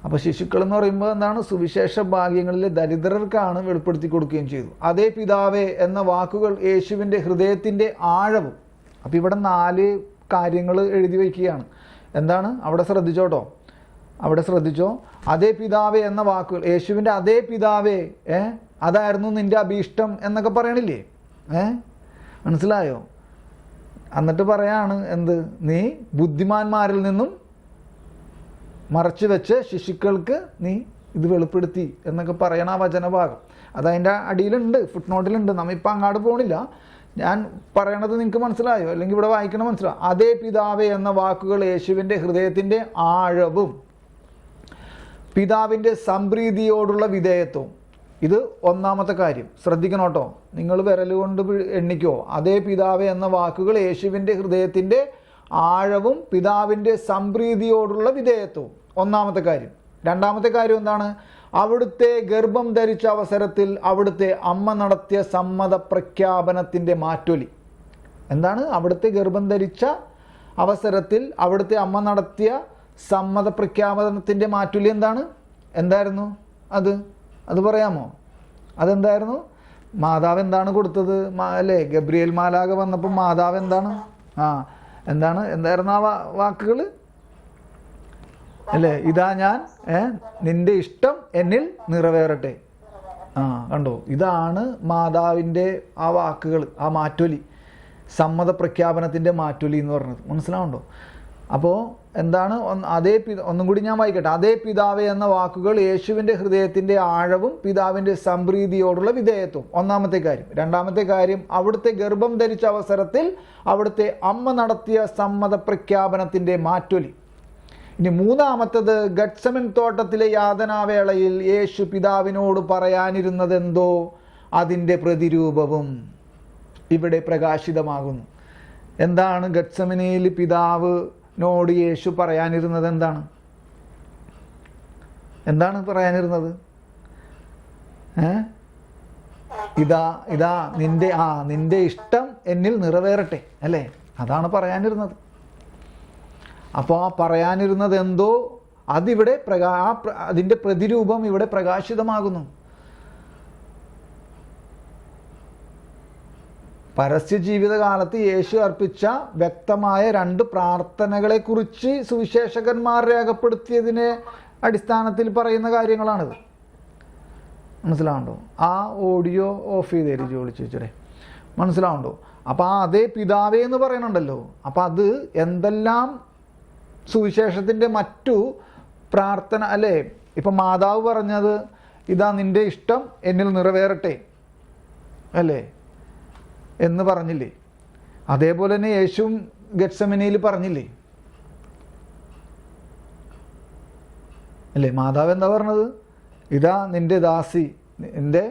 അപ്പോൾ ശിശുക്കൾ എന്ന് പറയുമ്പോൾ എന്താണ്? സുവിശേഷ ഭാഗ്യങ്ങളിലെ ദരിദ്രർക്കാണ് വെളിപ്പെടുത്തി കൊടുക്കുകയും ചെയ്തു. അതേ പിതാവേ എന്ന വാക്കുകൾ യേശുവിൻ്റെ ഹൃദയത്തിൻ്റെ ആഴവും. അപ്പോൾ ഇവിടെ 4 കാര്യങ്ങൾ എഴുതി വയ്ക്കുകയാണ്. എന്താണ്? അവിടെ ശ്രദ്ധിച്ചോ. അതേ പിതാവേ എന്ന വാക്കുകൾ, യേശുവിൻ്റെ അതേ പിതാവേ, അതായിരുന്നു നിൻ്റെ അഭീഷ്ടം എന്നൊക്കെ പറയണില്ലേ? മനസ്സിലായോ? എന്നിട്ട് പറയാണ് എന്ത്? നീ ബുദ്ധിമാന്മാരിൽ നിന്നും മറച്ചു വെച്ച് ശിശുക്കൾക്ക് നീ ഇത് വെളിപ്പെടുത്തി എന്നൊക്കെ പറയണ ആ വചനഭാഗം അതതിൻ്റെ അടിയിലുണ്ട്, ഫുട് നോട്ടിലുണ്ട്. നമ്മിപ്പോൾ അങ്ങോട്ട് പോകണില്ല. ഞാൻ പറയണത് നിങ്ങൾക്ക് മനസ്സിലായോ? അല്ലെങ്കിൽ ഇവിടെ വായിക്കണം മനസ്സിലാവും. അതേ പിതാവേ എന്ന വാക്കുകൾ യേശുവിൻ്റെ ഹൃദയത്തിൻ്റെ ആഴവും പിതാവിൻ്റെ സംപ്രീതിയോടുള്ള വിധേയത്വവും. ഇത് ഒന്നാമത്തെ കാര്യം. ശ്രദ്ധിക്കണം കേട്ടോ, നിങ്ങൾ വിരലുകൊണ്ട് എണ്ണിക്കോ. അതേ പിതാവേ എന്ന വാക്കുകൾ യേശുവിൻ്റെ ഹൃദയത്തിൻ്റെ ആഴവും പിതാവിൻ്റെ സംപ്രീതിയോടുള്ള വിധേയത്വവും ഒന്നാമത്തെ കാര്യം. രണ്ടാമത്തെ കാര്യം എന്താണ്? അവിടുത്തെ ഗർഭം ധരിച്ച അവസരത്തിൽ അവിടുത്തെ അമ്മ നടത്തിയ സമ്മത പ്രഖ്യാപനത്തിൻ്റെ മാറ്റൊലി. എന്താണ്? അവിടുത്തെ ഗർഭം ധരിച്ച അവസരത്തിൽ അവിടുത്തെ അമ്മ നടത്തിയ സമ്മത പ്രഖ്യാപനത്തിൻ്റെ മാറ്റൊലി എന്തായിരുന്നു അത് പറയാമോ? അതെന്തായിരുന്നു? മാതാവ് എന്താണ് കൊടുത്തത്? അല്ലേ, ഗബ്രിയേൽ മാലാഖ വന്നപ്പോൾ മാതാവ് എന്തായിരുന്നു ആ വാക്കുകൾ? അല്ലേ, ഇതാ ഞാൻ നിന്റെ ഇഷ്ടം എന്നിൽ നിറവേറട്ടെ. കണ്ടോ, ഇതാണ് മാതാവിൻ്റെ ആ വാക്കുകൾ, ആ മാറ്റൊലി, സമ്മത പ്രഖ്യാപനത്തിൻ്റെ മാറ്റൊലി എന്ന് പറഞ്ഞത്. മനസ്സിലാവുണ്ടോ? അപ്പോൾ എന്താണ്? ഒന്നും കൂടി ഞാൻ വായിക്കട്ടെ. അതേ പിതാവേ എന്ന വാക്കുകൾ യേശുവിൻ്റെ ഹൃദയത്തിൻ്റെ ആഴവും പിതാവിൻ്റെ സംപ്രീതിയോടുള്ള വിധേയത്വം ഒന്നാമത്തെ കാര്യം. രണ്ടാമത്തെ കാര്യം അവിടുത്തെ ഗർഭം ധരിച്ച അവസരത്തിൽ അവിടുത്തെ അമ്മ നടത്തിയ സമ്മത പ്രഖ്യാപനത്തിൻ്റെ മാറ്റൊലി. ഇനി മൂന്നാമത്തത് ഗത്സമൻ തോട്ടത്തിലെ യാതനാവേളയിൽ യേശു പിതാവിനോട് പറയാനിരുന്നതെന്തോ അതിൻ്റെ പ്രതിരൂപവും ഇവിടെ പ്രകാശിതമാകുന്നു. എന്താണ് ഗത്സമനയിൽ പിതാവിനോട് യേശു പറയാനിരുന്നത്? എന്താണ് പറയാനിരുന്നത്? ഇതാ നിന്റെ ഇഷ്ടം എന്നിൽ നിറവേറട്ടെ, അല്ലേ? അതാണ് പറയാനിരുന്നത്. അപ്പോൾ ആ പറയാനിരുന്നത് എന്തോ അതിവിടെ അതിൻ്റെ പ്രതിരൂപം ഇവിടെ പ്രകാശിതമാകുന്നു. പരസ്യ ജീവിതകാലത്ത് യേശു അർപ്പിച്ച വ്യക്തമായ 2 പ്രാർത്ഥനകളെക്കുറിച്ച് സുവിശേഷകന്മാർ രേഖപ്പെടുത്തിയതിനെ അടിസ്ഥാനത്തിൽ പറയുന്ന കാര്യങ്ങളാണിത്. മനസ്സിലാവുണ്ടോ? ആ ഓഡിയോ ഓഫ് ചെയ്ത് തരും ചോദിച്ചേ, മനസ്സിലാവുണ്ടോ? അപ്പോൾ അതേ പിതാവേ എന്ന് പറയുന്നുണ്ടല്ലോ. അപ്പോൾ അത് എന്തെല്ലാം സുവിശേഷത്തിൻ്റെ മറ്റു പ്രാർത്ഥന, അല്ലേ? ഇപ്പം മാതാവ് പറഞ്ഞത് ഇതാ നിന്റെ ഇഷ്ടം എന്നിൽ നിറവേറട്ടെ, അല്ലേ എന്ന് പറഞ്ഞില്ലേ? അതേപോലെ തന്നെ യേശുവും ഗെത്സമനയിൽ പറഞ്ഞില്ലേ, അല്ലേ? മാതാവ് എന്താ പറഞ്ഞത്? ഇതാ നിന്റെ ദാസി, നിന്റെ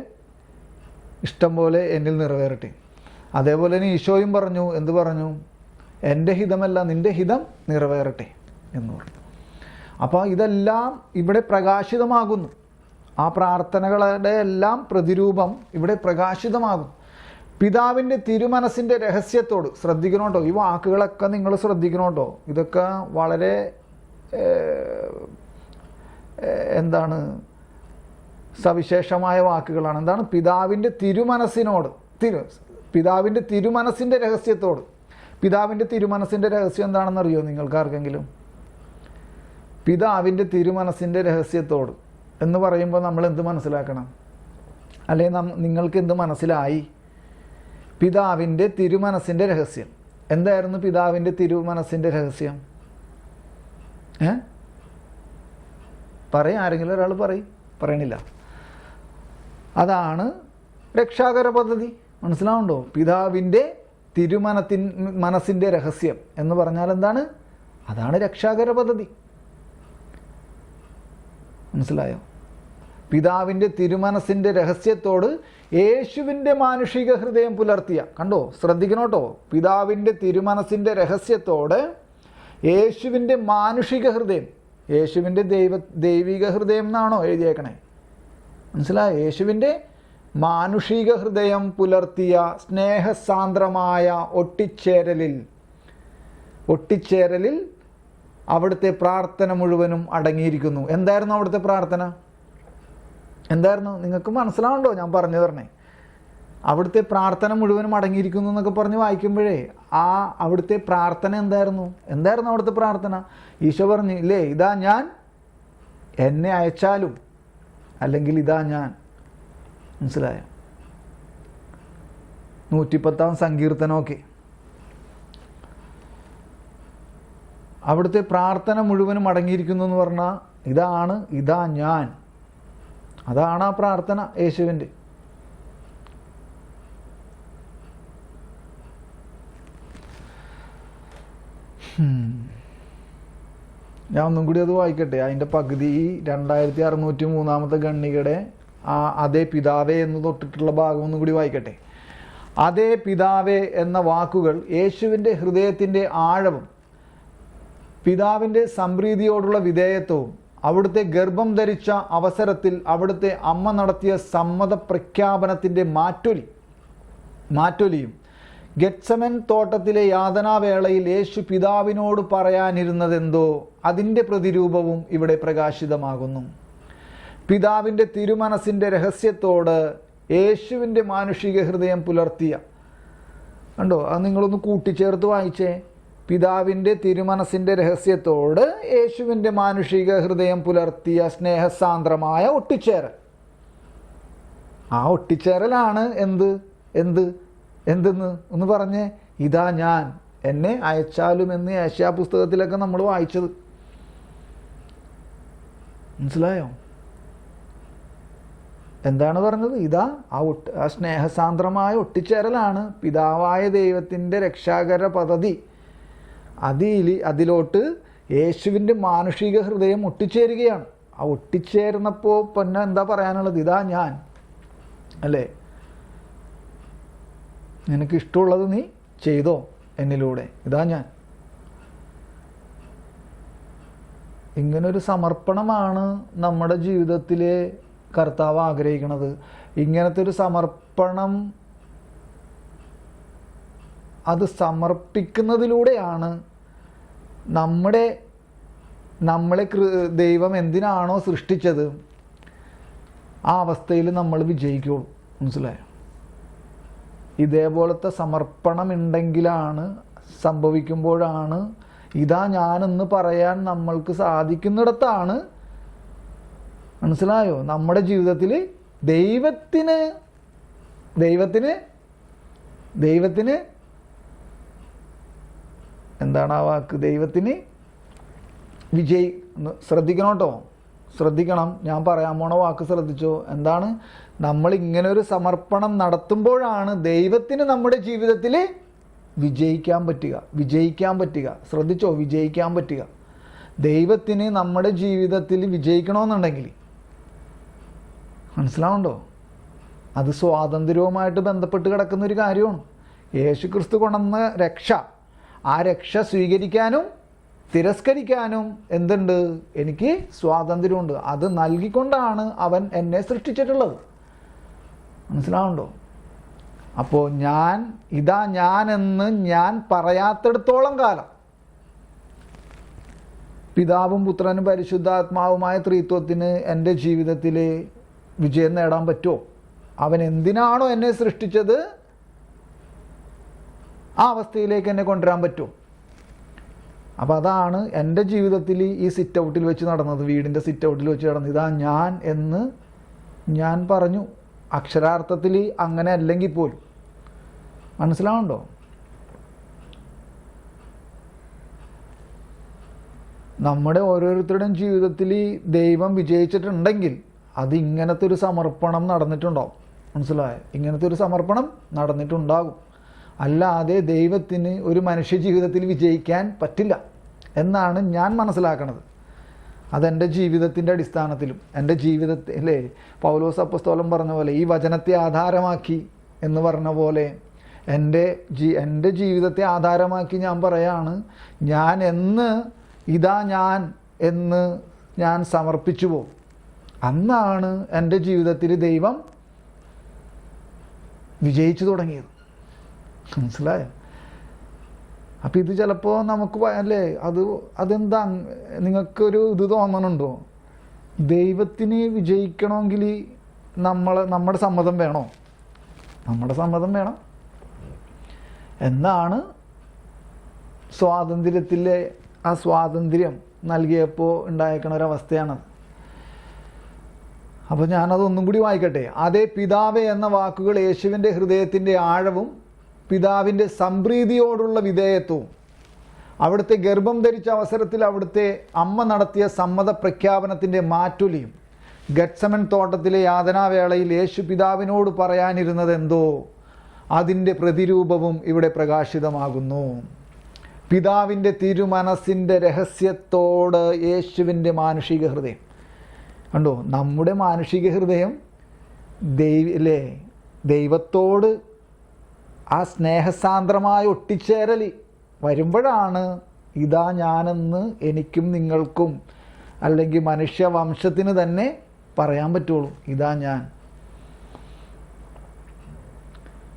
ഇഷ്ടം പോലെ എന്നിൽ നിറവേറട്ടെ. അതേപോലെ തന്നെ ഈശോയും പറഞ്ഞു, എന്ത് പറഞ്ഞു? എൻ്റെ ഹിതമല്ല നിന്റെ ഹിതം നിറവേറട്ടെ എന്ന് പറഞ്ഞു. അപ്പോൾ ഇതെല്ലാം ഇവിടെ പ്രകാശിതമാകുന്നു. ആ പ്രാർത്ഥനകളുടെ എല്ലാം പ്രതിരൂപം ഇവിടെ പ്രകാശിതമാകും. പിതാവിൻ്റെ തിരുമനസ്സിൻ്റെ രഹസ്യത്തോട് ശ്രദ്ധിക്കണം കേട്ടോ. ഈ വാക്കുകളൊക്കെ നിങ്ങൾ ശ്രദ്ധിക്കണം കേട്ടോ. ഇതൊക്കെ വളരെ സവിശേഷമായ വാക്കുകളാണ്. എന്താണ്? പിതാവിൻ്റെ തിരുമനസ്സിനോട്, പിതാവിൻ്റെ തിരുമനസ്സിൻ്റെ രഹസ്യത്തോട്. പിതാവിൻ്റെ തിരുമനസ്സിൻ്റെ രഹസ്യം എന്താണെന്നറിയോ നിങ്ങൾക്ക് ആർക്കെങ്കിലും? പിതാവിൻ്റെ തിരുമനസ്സിൻ്റെ രഹസ്യത്തോട് എന്ന് പറയുമ്പോൾ നമ്മൾ എന്ത് മനസ്സിലാക്കണം? അല്ലെങ്കിൽ നിങ്ങൾക്ക് എന്ത് മനസ്സിലായി? പിതാവിൻ്റെ തിരുമനസ്സിൻ്റെ രഹസ്യം എന്തായിരുന്നു? പിതാവിൻ്റെ തിരുമനസ്സിൻ്റെ രഹസ്യം ആരെങ്കിലും ഒരാൾ പറയണില്ല. അതാണ് രക്ഷാകര പദ്ധതി. മനസ്സിലാവുണ്ടോ? പിതാവിൻ്റെ മനസ്സിൻ്റെ രഹസ്യം എന്ന് പറഞ്ഞാൽ എന്താണ്? അതാണ് രക്ഷാകര പദ്ധതി. മനസ്സിലായോ? പിതാവിൻ്റെ തിരുമനസ്സിൻ്റെ രഹസ്യത്തോട് യേശുവിൻ്റെ മാനുഷിക ഹൃദയം പുലർത്തിയ, കണ്ടോ? ശ്രദ്ധിക്കണം കേട്ടോ. പിതാവിൻ്റെ തിരുമനസ്സിൻ്റെ രഹസ്യത്തോട് യേശുവിൻ്റെ മാനുഷിക ഹൃദയം, യേശുവിൻ്റെ ദൈവിക ഹൃദയം എന്നാണോ എഴുതിയേക്കണേ? മനസ്സിലായോ? യേശുവിൻ്റെ മാനുഷിക ഹൃദയം പുലർത്തിയ സ്നേഹസാന്ദ്രമായ ഒട്ടിച്ചേരലിൽ അവിടുത്തെ പ്രാർത്ഥന മുഴുവനും അടങ്ങിയിരിക്കുന്നു. എന്തായിരുന്നു അവിടുത്തെ പ്രാർത്ഥന? എന്തായിരുന്നു? നിങ്ങൾക്ക് മനസ്സിലാവുണ്ടോ ഞാൻ പറഞ്ഞു തരണേ? അവിടുത്തെ പ്രാർത്ഥന മുഴുവനും അടങ്ങിയിരിക്കുന്നു എന്നൊക്കെ പറഞ്ഞ് വായിക്കുമ്പോഴേ അവിടുത്തെ പ്രാർത്ഥന എന്തായിരുന്നു അവിടുത്തെ പ്രാർത്ഥന? ഈശോ പറഞ്ഞു ഇല്ലേ, ഇതാ ഞാൻ, എന്നെ അയച്ചാലും, അല്ലെങ്കിൽ ഇതാ ഞാൻ. മനസ്സിലായോ? 110 സങ്കീർത്തനമൊക്കെ അവിടുത്തെ പ്രാർത്ഥന മുഴുവനും അടങ്ങിയിരിക്കുന്നു എന്ന് പറഞ്ഞാൽ ഇതാ ഞാൻ. അതാണ് ആ പ്രാർത്ഥന യേശുവിൻ്റെ. ഞാൻ ഒന്നും കൂടി അത് വായിക്കട്ടെ. അതിൻ്റെ പകുതി 2603 ഖണ്ഡികയുടെ അതേ പിതാവേ എന്ന് തൊട്ടിട്ടുള്ള ഭാഗം ഒന്നും കൂടി വായിക്കട്ടെ. അതേ പിതാവേ എന്ന വാക്കുകൾ യേശുവിൻ്റെ ഹൃദയത്തിൻ്റെ ആഴവും പിതാവിൻ്റെ സംപ്രീതിയോടുള്ള വിധേയത്വവും അവിടുത്തെ ഗർഭം ധരിച്ച അവസരത്തിൽ അവിടുത്തെ അമ്മ നടത്തിയ സമ്മത പ്രഖ്യാപനത്തിൻ്റെ മാറ്റൊലിയും ഗെത്സമൻ തോട്ടത്തിലെ യാതനാവേളയിൽ യേശു പിതാവിനോട് പറയാനിരുന്നതെന്തോ അതിൻ്റെ പ്രതിരൂപവും ഇവിടെ പ്രകാശിതമാകുന്നു. പിതാവിൻ്റെ തിരുമനസ്സിൻ്റെ രഹസ്യത്തോട് യേശുവിൻ്റെ മാനുഷിക ഹൃദയം പുലർത്തിയ, കണ്ടോ? അത് നിങ്ങളൊന്ന് കൂട്ടിച്ചേർത്ത് വായിച്ചേ. പിതാവിൻ്റെ തിരുമനസ്സിൻ്റെ രഹസ്യത്തോട് യേശുവിൻ്റെ മാനുഷിക ഹൃദയം പുലർത്തിയ സ്നേഹസാന്ദ്രമായ ഒട്ടിച്ചേരൽ. ആ ഒട്ടിച്ചേരലാണ് എന്തെന്ന് ഒന്ന് പറഞ്ഞേ. ഇതാ ഞാൻ, എന്നെ അയച്ചാലും എന്ന് യേശയ്യാ പുസ്തകത്തിലൊക്കെ നമ്മൾ വായിച്ചത്. മനസ്സിലായോ? എന്താണ് പറഞ്ഞത്? ഇതാ ആ സ്നേഹസാന്ദ്രമായ ഒട്ടിച്ചേരലാണ് പിതാവായ ദൈവത്തിൻ്റെ രക്ഷാകര പദ്ധതി. അതിലോട്ട് യേശുവിൻ്റെ മാനുഷിക ഹൃദയം ഒട്ടിച്ചേരുകയാണ്. ആ ഒട്ടിച്ചേർന്നപ്പോൾ പിന്നെ എന്താ പറയാനുള്ളത്? ഇതാ ഞാൻ, അല്ലേ? നിനക്ക് ഇഷ്ടമുള്ളത് നീ ചെയ്തോ എന്നിലൂടെ. ഇതാ ഞാൻ. ഇങ്ങനൊരു സമർപ്പണമാണ് നമ്മുടെ ജീവിതത്തിലെ കർത്താവ് ആഗ്രഹിക്കുന്നത്. ഇങ്ങനത്തെ ഒരു സമർപ്പണം, അത് സമർപ്പിക്കുന്നതിലൂടെയാണ് നമ്മളെ ദൈവം എന്തിനാണോ സൃഷ്ടിച്ചത് ആ അവസ്ഥയിൽ നമ്മൾ വിജയിക്കുള്ളൂ. മനസ്സിലായോ? ഇതേപോലത്തെ സമർപ്പണം ഉണ്ടെങ്കിലാണ്, സംഭവിക്കുമ്പോഴാണ് ഇതാ ഞാനെന്ന് പറയാൻ നമ്മൾക്ക് സാധിക്കുന്നിടത്താണ്, മനസ്സിലായോ, നമ്മുടെ ജീവിതത്തിൽ ദൈവത്തിന് എന്താണ് ആ വാക്ക്? ദൈവത്തിന് ശ്രദ്ധിക്കണം കേട്ടോ, ശ്രദ്ധിക്കണം. ഞാൻ പറയാൻ പോണ വാക്ക് ശ്രദ്ധിച്ചോ. എന്താണ്? നമ്മൾ ഇങ്ങനെ ഒരു സമർപ്പണം നടത്തുമ്പോഴാണ് ദൈവത്തിന് നമ്മുടെ ജീവിതത്തിൽ വിജയിക്കാൻ പറ്റുക. ശ്രദ്ധിച്ചോ, വിജയിക്കാൻ പറ്റുക. ദൈവത്തിന് നമ്മുടെ ജീവിതത്തിൽ വിജയിക്കണമെന്നുണ്ടെങ്കിൽ, മനസ്സിലാവുണ്ടോ, അത് സ്വാതന്ത്ര്യവുമായിട്ട് ബന്ധപ്പെട്ട് കിടക്കുന്ന ഒരു കാര്യമാണ്. യേശു ക്രിസ്തു കൊണ്ടുവന്ന രക്ഷ, ആ രക്ഷ സ്വീകരിക്കാനും തിരസ്കരിക്കാനും എന്തുണ്ട്? എനിക്ക് സ്വാതന്ത്ര്യമുണ്ട്. അത് നൽകിക്കൊണ്ടാണ് അവൻ എന്നെ സൃഷ്ടിച്ചിട്ടുള്ളത്. മനസ്സിലാവുണ്ടോ? അപ്പോൾ ഇതാ ഞാനെന്ന് ഞാൻ പറയാത്തിടത്തോളം കാലം പിതാവും പുത്രനും പരിശുദ്ധാത്മാവുമായ ത്രിത്വത്തിന് എൻ്റെ ജീവിതത്തിൽ വിജയം നേടാൻ പറ്റുമോ? അവൻ എന്തിനാണോ എന്നെ സൃഷ്ടിച്ചത് ആ അവസ്ഥയിലേക്ക് എന്നെ കൊണ്ടുവരാൻ പറ്റുമോ? അപ്പോൾ അതാണ് എൻ്റെ ജീവിതത്തിൽ ഈ സിറ്റ് ഔട്ടിൽ വെച്ച് നടന്നത്, വീടിൻ്റെ സിറ്റ് ഔട്ടിൽ വെച്ച് നടന്നത്. ഇതാ ഞാൻ എന്ന് ഞാൻ പറഞ്ഞു. അക്ഷരാർത്ഥത്തിൽ അങ്ങനെ അല്ലെങ്കിൽ പോലും, മനസ്സിലാവുണ്ടോ? നമ്മുടെ ഓരോരുത്തരുടെയും ജീവിതത്തിൽ ദൈവം വിജയിച്ചിട്ടുണ്ടെങ്കിൽ അത് ഇങ്ങനത്തെ ഒരു സമർപ്പണം നടന്നിട്ടുണ്ടാവും. മനസ്സിലായോ? ഇങ്ങനത്തെ ഒരു സമർപ്പണം നടന്നിട്ടുണ്ടാകും. അല്ലാതെ ദൈവത്തിന് ഒരു മനുഷ്യ ജീവിതത്തിൽ വിജയിക്കാൻ പറ്റില്ല എന്നാണ് ഞാൻ മനസ്സിലാക്കുന്നത്. അതെൻ്റെ ജീവിതത്തിൻ്റെ അടിസ്ഥാനത്തിലും, എൻ്റെ ജീവിതത്തിലെ പൗലോസ് അപ്പോസ്തലൻ പറഞ്ഞ പോലെ, ഈ വചനത്തെ ആധാരമാക്കി എന്ന് പറഞ്ഞ പോലെ എൻ്റെ ജീവിതത്തെ ആധാരമാക്കി ഞാൻ പറയാണ്, ഇതാ ഞാൻ എന്ന് ഞാൻ സമർപ്പിച്ചു പോകും. അന്നാണ് എൻ്റെ ജീവിതത്തിൽ ദൈവം വിജയിച്ചു തുടങ്ങിയത്. മനസ്സിലായോ? അപ്പം ഇത് ചിലപ്പോൾ നമുക്ക് അല്ലേ, അതെന്താ നിങ്ങൾക്കൊരു ഇത് തോന്നണുണ്ടോ? ദൈവത്തിന് വിജയിക്കണമെങ്കിൽ നമ്മുടെ സമ്മതം വേണോ? നമ്മുടെ സമ്മതം വേണം എന്നാണ് സ്വാതന്ത്ര്യത്തിലെ ആ സ്വാതന്ത്ര്യം നൽകിയപ്പോൾ ഉണ്ടായിരിക്കണ ഒരവസ്ഥയാണത്. അപ്പോൾ ഞാനതൊന്നും കൂടി വായിക്കട്ടെ. അതേ പിതാവേ എന്ന വാക്കുകൾ യേശുവിൻ്റെ ഹൃദയത്തിൻ്റെ ആഴവും പിതാവിൻ്റെ സംപ്രീതിയോടുള്ള വിധേയത്വവും അവിടുത്തെ ഗർഭം ധരിച്ച അവസരത്തിൽ അവിടുത്തെ അമ്മ നടത്തിയ സമ്മത പ്രഖ്യാപനത്തിൻ്റെ മാറ്റൊലിയും ഗത്സമൻ തോട്ടത്തിലെ യാതനാവേളയിൽ യേശു പിതാവിനോട് പറയാനിരുന്നത് എന്തോ അതിൻ്റെ പ്രതിരൂപവും ഇവിടെ പ്രകാശിതമാകുന്നു. പിതാവിൻ്റെ തിരുമനസ്സിൻ്റെ രഹസ്യത്തോട് യേശുവിൻ്റെ മാനുഷിക ഹൃദയം കണ്ടോ? നമ്മുടെ മാനുഷിക ഹൃദയം ദൈവത്തോട് ആ സ്നേഹസാന്ദ്രമായ ഒട്ടിച്ചേരൽ വരുമ്പോഴാണ് ഇതാ ഞാനെന്ന് എനിക്കും നിങ്ങൾക്കും അല്ലെങ്കിൽ മനുഷ്യവംശത്തിന് തന്നെ പറയാൻ പറ്റുള്ളൂ. ഇതാ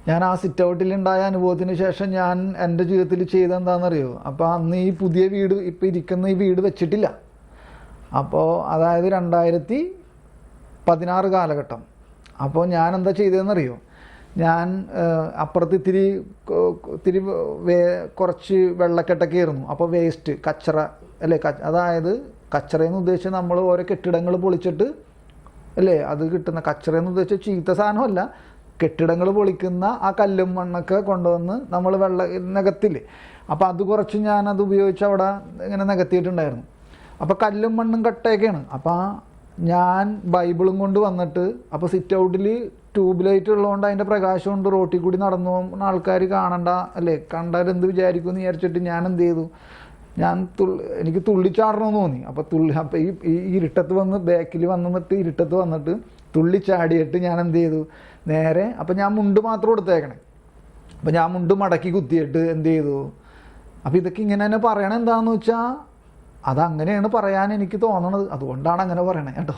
ഞാൻ ആ സിറ്റ് ഔട്ടിലുണ്ടായ അനുഭവത്തിന് ശേഷം ഞാൻ എൻ്റെ ജീവിതത്തിൽ ചെയ്തെന്താണെന്നറിയോ? അപ്പോൾ അന്ന് ഈ പുതിയ വീട്, ഇപ്പോൾ ഇരിക്കുന്ന ഈ വീട് വെച്ചിട്ടില്ല. അപ്പോൾ അതായത് 2016 കാലഘട്ടം. അപ്പോൾ ഞാൻ എന്താ ചെയ്തതെന്നറിയോ? ഞാൻ അപ്പുറത്ത് ഇത്തിരി കുറച്ച് വെള്ളക്കെട്ടൊക്കെ ആയിരുന്നു. അപ്പോൾ വേസ്റ്റ്, കച്ചറ അല്ലേ, അതായത് കച്ചറയെന്ന് ഉദ്ദേശിച്ച് നമ്മൾ ഓരോ കെട്ടിടങ്ങൾ പൊളിച്ചിട്ട് അല്ലേ, അത് കിട്ടുന്ന കച്ചറയെന്ന് ഉദ്ദേശിച്ച് ചീത്ത സാധനമല്ല, കെട്ടിടങ്ങൾ പൊളിക്കുന്ന ആ കല്ലും മണ്ണൊക്കെ കൊണ്ടുവന്ന് നമ്മൾ നികത്തില്ലേ. അപ്പോൾ അത് കുറച്ച് ഞാനത് ഉപയോഗിച്ച് അവിടെ ഇങ്ങനെ നികത്തിയിട്ടുണ്ടായിരുന്നു. അപ്പോൾ കല്ലും മണ്ണും കട്ടയൊക്കെയാണ്. അപ്പോൾ ഞാൻ ബൈബിളും കൊണ്ട് വന്നിട്ട്, അപ്പോൾ സിറ്റ് ഔട്ടിൽ ട്യൂബ് ലൈറ്റ് ഉള്ളതുകൊണ്ട് അതിൻ്റെ പ്രകാശം കൊണ്ട് റോട്ടിൽ കൂടി നടന്നു പോകുന്ന ആൾക്കാർ കാണണ്ട അല്ലേ, കണ്ടാൽ എന്ത് വിചാരിക്കുമെന്ന് വിചാരിച്ചിട്ട് ഞാൻ എന്ത് ചെയ്തു, എനിക്ക് തുള്ളിച്ചാടണമെന്ന് തോന്നി. അപ്പോൾ ഈ ഇരുട്ടത്ത് വന്ന് ബാക്കിൽ ഇരുട്ടത്ത് വന്നിട്ട് തുള്ളിച്ചാടിയിട്ട് ഞാൻ എന്ത് ചെയ്തു, നേരെ അപ്പോൾ ഞാൻ മുണ്ട് മാത്രം എടുത്തേക്കണേ, അപ്പം ഞാൻ മുണ്ട് മടക്കി കുത്തിയിട്ട് എന്ത് ചെയ്തു. അപ്പം ഇതൊക്കെ ഇങ്ങനെ തന്നെ പറയണത് എന്താണെന്ന് വെച്ചാൽ അതങ്ങനെയാണ് പറയാൻ എനിക്ക് തോന്നണത്, അതുകൊണ്ടാണ് അങ്ങനെ പറയണത് കേട്ടോ.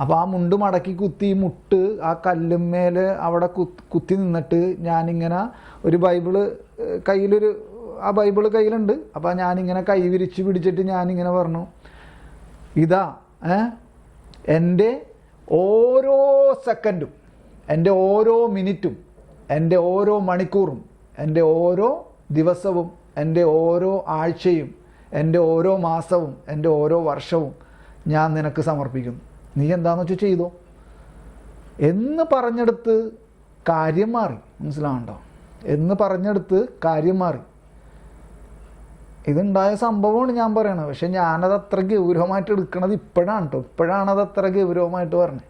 അപ്പോൾ ആ മുണ്ട് മടക്കി കുത്തി മുട്ട് ആ കല്ലുമ്മേൽ അവിടെ കുത്തി നിന്നിട്ട് ഞാനിങ്ങനെ ഒരു ബൈബിള് കയ്യിലൊരു ആ ബൈബിള് കയ്യിലുണ്ട്. അപ്പോൾ ഞാനിങ്ങനെ കൈ വിരിച്ച് പിടിച്ചിട്ട് ഞാനിങ്ങനെ പറഞ്ഞു, ഇതാ എൻ്റെ ഓരോ സെക്കൻഡും, എൻ്റെ ഓരോ മിനിറ്റും, എൻ്റെ ഓരോ മണിക്കൂറും, എൻ്റെ ഓരോ ദിവസവും, എൻ്റെ ഓരോ ആഴ്ചയും, എൻ്റെ ഓരോ മാസവും, എൻ്റെ ഓരോ വർഷവും ഞാൻ നിനക്ക് സമർപ്പിക്കുന്നു. നീ എന്താണെന്ന് വെച്ചാൽ ചെയ്തോ എന്ന് പറഞ്ഞെടുത്ത് കാര്യം മാറി. മനസ്സിലാവുന്നുണ്ടോ? എന്ന് പറഞ്ഞെടുത്ത് കാര്യം മാറി. ഇതുണ്ടായ സംഭവമാണ് ഞാൻ പറയണത്. പക്ഷെ ഞാനത് അത്ര ഗൗരവമായിട്ട് എടുക്കണത് ഇപ്പോഴാണ് കേട്ടോ. ഇപ്പോഴാണത് അത്ര ഗൗരവമായിട്ട് പറഞ്ഞത്.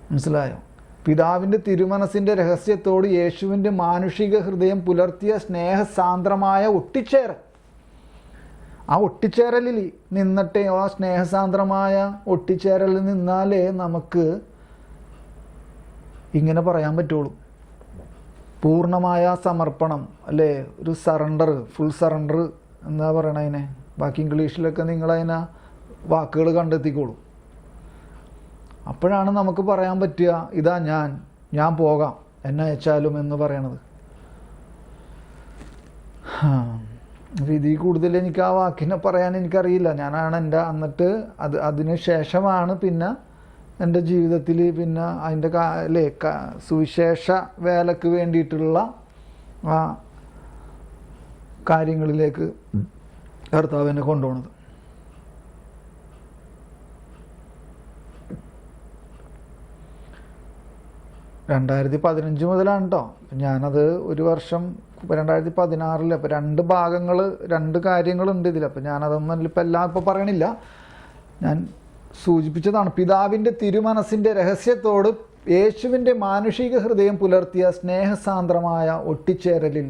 മനസ്സിലായോ? പിതാവിൻ്റെ തിരുമനസിൻ്റെ രഹസ്യത്തോട് യേശുവിൻ്റെ മാനുഷിക ഹൃദയം പുലർത്തിയ സ്നേഹസാന്ദ്രമായ ഒട്ടിച്ചേരൽ, ആ ഒട്ടിച്ചേരലിൽ നിന്നിട്ടേ, ആ സ്നേഹസാന്ദ്രമായ ഒട്ടിച്ചേരലിൽ നിന്നാലേ നമുക്ക് ഇങ്ങനെ പറയാൻ പറ്റുള്ളൂ. പൂർണ്ണമായ സമർപ്പണം, അല്ലേ? ഒരു സറണ്ടർ, ഫുൾ സറണ്ടർ എന്താ പറയണ അതിനെ? ബാക്കി ഇംഗ്ലീഷിലൊക്കെ നിങ്ങളതിനെ വാക്കുകൾ കണ്ടെത്തിക്കോളൂ. അപ്പോഴാണ് നമുക്ക് പറയാൻ പറ്റുക, ഇതാ ഞാൻ പോകാം, എന്നെ അയച്ചാലും എന്ന് പറയണത്. അപ്പോൾ ഇതിൽ കൂടുതൽ എനിക്ക് ആ വാക്കിനെ പറയാൻ എനിക്കറിയില്ല. ഞാനാണ് എന്നിട്ട് അതിന് ശേഷമാണ് പിന്നെ എൻ്റെ ജീവിതത്തിൽ പിന്നെ അതിൻ്റെ അല്ലേ സുവിശേഷ വേലക്ക് വേണ്ടിയിട്ടുള്ള ആ കാര്യങ്ങളിലേക്ക് കർത്താവ് എന്നെ കൊണ്ടുപോകുന്നത്. (2015) മുതലാണ് കേട്ടോ. ഞാനത് ഒരു വർഷം 2016 അപ്പോൾ 2 കാര്യങ്ങളുണ്ട് ഇതിൽ. അപ്പോൾ ഞാനതൊന്നും ഇപ്പം എല്ലാം ഇപ്പോൾ പറയണില്ല, ഞാൻ സൂചിപ്പിച്ചതാണ്. പിതാവിൻ്റെ തിരുമനസിൻ്റെ രഹസ്യത്തോട് യേശുവിൻ്റെ മാനുഷിക ഹൃദയം പുലർത്തിയ സ്നേഹസാന്ദ്രമായ ഒട്ടിച്ചേരലിൽ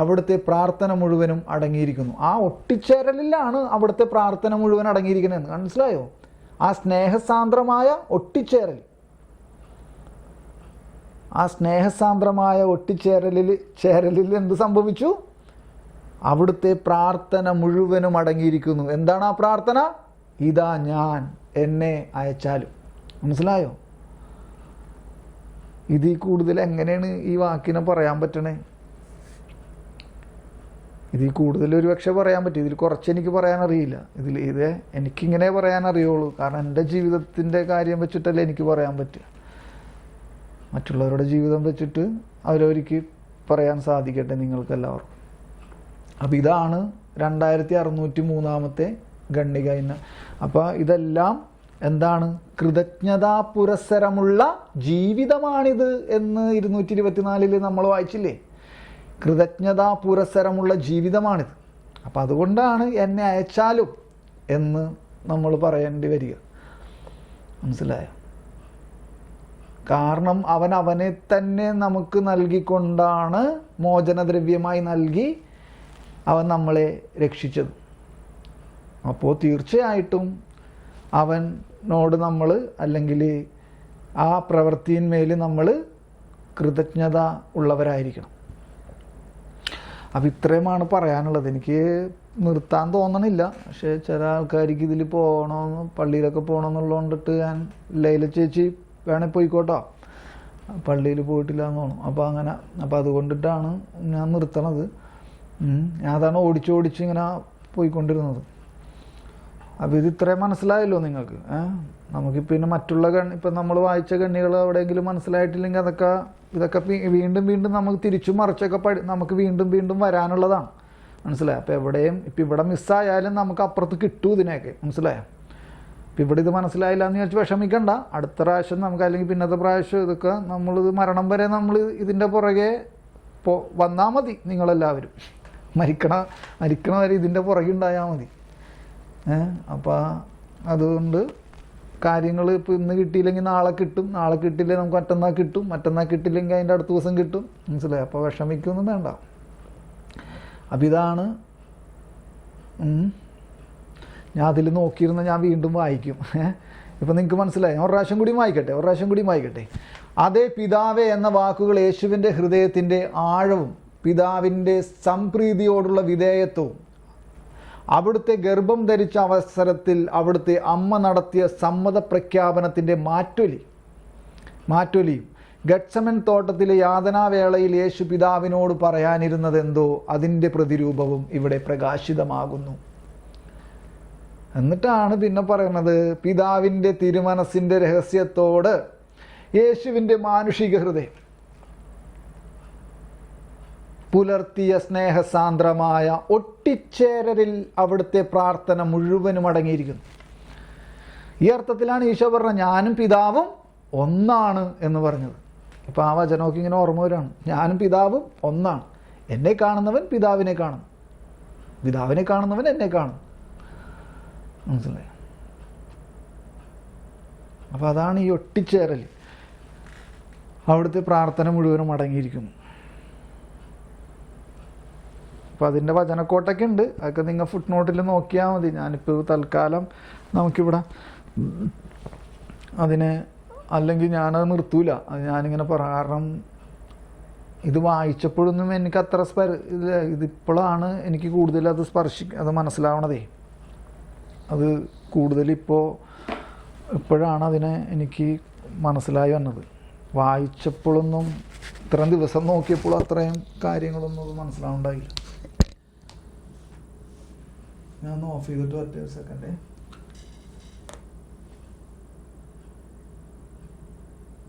അവിടുത്തെ പ്രാർത്ഥന മുഴുവനും അടങ്ങിയിരിക്കുന്നു. ആ ഒട്ടിച്ചേരലിലാണ് അവിടുത്തെ പ്രാർത്ഥന മുഴുവൻ അടങ്ങിയിരിക്കുന്നത്. മനസ്സിലായോ? ആ സ്നേഹസാന്ദ്രമായ ഒട്ടിച്ചേരൽ, ആ സ്നേഹസാന്ദ്രമായ ഒട്ടിച്ചേരലിൽ എന്ത് സംഭവിച്ചു? അവിടുത്തെ പ്രാർത്ഥന മുഴുവനും അടങ്ങിയിരിക്കുന്നു. എന്താണ് ആ പ്രാർത്ഥന? ഇതാ എന്നെ അയച്ചാലും. മനസ്സിലായോ? ഇതിൽ കൂടുതൽ എങ്ങനെയാണ് ഈ വാക്കിനെ പറയാൻ പറ്റണേ? ഇതിൽ കൂടുതൽ ഒരു പക്ഷേ പറയാൻ പറ്റും. ഇതിൽ കുറച്ച് എനിക്ക് പറയാനറിയില്ല. ഇത് എനിക്കിങ്ങനെ പറയാൻ അറിയുള്ളൂ. കാരണം എൻ്റെ ജീവിതത്തിൻ്റെ കാര്യം വെച്ചിട്ടല്ലേ എനിക്ക് പറയാൻ പറ്റുക. മറ്റുള്ളവരുടെ ജീവിതം വെച്ചിട്ട് അവരവർക്ക് പറയാൻ സാധിക്കട്ടെ നിങ്ങൾക്കെല്ലാവർക്കും. അപ്പോൾ ഇതാണ് 2603 ഖണ്ഡിക ഇന്ന്. അപ്പോൾ ഇതെല്ലാം എന്താണ്? കൃതജ്ഞതാ പുരസ്സരമുള്ള ജീവിതമാണിത് എന്ന് 224 നമ്മൾ വായിച്ചില്ലേ? കൃതജ്ഞതാ പുരസ്സരമുള്ള ജീവിതമാണിത്. അപ്പം അതുകൊണ്ടാണ് എന്നെ അയച്ചാലും എന്ന് നമ്മൾ പറയേണ്ടി വരിക. മനസ്സിലായോ? കാരണം അവനെ തന്നെ നമുക്ക് നൽകിക്കൊണ്ടാണ്, മോചനദ്രവ്യമായി നൽകി അവൻ നമ്മളെ രക്ഷിച്ചത്. അപ്പോൾ തീർച്ചയായിട്ടും അവനോട് നമ്മൾ, അല്ലെങ്കിൽ ആ പ്രവൃത്തിയിന്മേൽ നമ്മൾ കൃതജ്ഞത ഉള്ളവരായിരിക്കണം. അപ്പം ഇത്രയുമാണ് പറയാനുള്ളത്. എനിക്ക് നിർത്താൻ തോന്നണില്ല. പക്ഷേ ചില ആൾക്കാർക്ക് ഇതിൽ പോകണമെന്ന്, പള്ളിയിലൊക്കെ പോകണമെന്നുള്ളതുകൊണ്ടിട്ട് ഞാൻ ലൈല ചേച്ചി വേണേൽ പോയിക്കോട്ടോ, പള്ളിയിൽ പോയിട്ടില്ല എന്ന് തോന്നും. അപ്പോൾ അതുകൊണ്ടിട്ടാണ് ഞാൻ നിർത്തണത്. ഞാൻ അതാണ് ഓടിച്ച് ഇങ്ങനെ പോയിക്കൊണ്ടിരുന്നത്. അപ്പോൾ ഇത് ഇത്രയും മനസ്സിലായല്ലോ നിങ്ങൾക്ക്. നമുക്ക് പിന്നെ മറ്റുള്ള ഇപ്പം നമ്മൾ വായിച്ച കണ്ണികൾ എവിടെയെങ്കിലും മനസ്സിലായിട്ടില്ലെങ്കിൽ ഇതൊക്കെ വീണ്ടും നമുക്ക് തിരിച്ചും മറിച്ചൊക്കെ നമുക്ക് വീണ്ടും വരാനുള്ളതാണ്. മനസ്സിലായോ? അപ്പോൾ എവിടെയും ഇപ്പം ഇവിടെ മിസ്സായാലും നമുക്ക് അപ്പുറത്ത് കിട്ടും ഇതിനെയൊക്കെ. മനസ്സിലായോ? ഇപ്പം ഇവിടെ ഇത് മനസ്സിലായില്ല എന്ന് വെച്ച് വിഷമിക്കണ്ട. അടുത്ത പ്രാവശ്യം നമുക്ക്, അല്ലെങ്കിൽ പിന്നത്തെ പ്രാവശ്യം ഇതൊക്കെ നമ്മളിത് മരണം വരെ നമ്മൾ ഇതിൻ്റെ പുറകെ വന്നാൽ മതി. നിങ്ങളെല്ലാവരും മരിക്കണ വരെ ഇതിൻ്റെ പുറകെ ഉണ്ടായാൽ മതി. അപ്പോൾ അതുകൊണ്ട് കാര്യങ്ങൾ ഇപ്പോൾ ഇന്ന് കിട്ടിയില്ലെങ്കിൽ നാളെ കിട്ടും, നാളെ കിട്ടിയില്ലെങ്കിൽ നമുക്ക് മറ്റന്നാൾ കിട്ടില്ലെങ്കിൽ അതിൻ്റെ അടുത്ത ദിവസം കിട്ടും. മനസ്സിലായി? അപ്പോൾ വിഷമിക്കൊന്നും വേണ്ട. അപ്പം ഇതാണ് ഞാൻ അതിൽ നോക്കിയിരുന്ന ഞാൻ വീണ്ടും വായിക്കും. ഇപ്പം നിങ്ങൾക്ക് മനസ്സിലായി. ഞാൻ ഒരു പ്രാവശ്യം കൂടി വായിക്കട്ടെ. അതേ പിതാവേ എന്ന വാക്കുകൾ യേശുവിൻ്റെ ഹൃദയത്തിൻ്റെ ആഴവും പിതാവിൻ്റെ സംപ്രീതിയോടുള്ള വിധേയത്വവും അവിടുത്തെ ഗർഭം ധരിച്ച അവസരത്തിൽ അവിടുത്തെ അമ്മ നടത്തിയ സമ്മതപ്രഖ്യാപനത്തിൻ്റെ മാറ്റൊലിയും ഗത്സമൻ തോട്ടത്തിലെ യാതനാവേളയിൽ യേശു പിതാവിനോട് പറയാനിരുന്നതെന്തോ അതിൻ്റെ പ്രതിരൂപവും ഇവിടെ പ്രകാശിതമാകുന്നു. എന്നിട്ടാണ് പിന്നെ പറയുന്നത്, പിതാവിൻ്റെ തിരുമനസ്സിൻ്റെ രഹസ്യത്തോട് യേശുവിൻ്റെ മാനുഷിക ഹൃദയം പുലർത്തിയ സ്നേഹസാന്ദ്രമായ ഒട്ടിച്ചേരലിൽ അവിടുത്തെ പ്രാർത്ഥന മുഴുവനും അടങ്ങിയിരിക്കുന്നു. ഈ അർത്ഥത്തിലാണ് ഈശോ പറഞ്ഞത് ഞാനും പിതാവും ഒന്നാണ് എന്ന് പറഞ്ഞത്. അപ്പോൾ ആ വചനമൊക്കെ ഇങ്ങനെ ഓർമ്മ വരാണ്. ഞാനും പിതാവും ഒന്നാണ്. എന്നെ കാണുന്നവൻ പിതാവിനെ കാണും, പിതാവിനെ കാണുന്നവൻ എന്നെ കാണും. മനസ്സിലായി? അപ്പോൾ അതാണ് ഈ ഒട്ടിച്ചേരൽ. അവിടുത്തെ പ്രാർത്ഥന മുഴുവനും അടങ്ങിയിരിക്കുന്നു. അപ്പോൾ അതിൻ്റെ വചനക്കോട്ടൊക്കെ ഉണ്ട്, അതൊക്കെ നിങ്ങൾ ഫുട് നോട്ടിൽ നോക്കിയാൽ മതി. ഞാനിപ്പോൾ തൽക്കാലം നമുക്കിവിടെ അതിനെ, അല്ലെങ്കിൽ ഞാനത് നിർത്തൂല, അത് ഞാനിങ്ങനെ കാരണം ഇത് വായിച്ചപ്പോഴൊന്നും എനിക്ക് അത്ര ഇതിപ്പോഴാണ് എനിക്ക് കൂടുതൽ അത് മനസ്സിലാവണതേ. അത് കൂടുതൽ ഇപ്പോഴാണ് അതിനെ എനിക്ക് മനസ്സിലായി വന്നത്. വായിച്ചപ്പോഴൊന്നും ഇത്രയും ദിവസം നോക്കിയപ്പോഴും അത്രയും കാര്യങ്ങളൊന്നും അത് മനസ്സിലാവുണ്ടായില്ല. ഞാൻ ഒന്ന് ഓഫ് ചെയ്തിട്ട് പറ്റിയ സെക്കൻഡേ.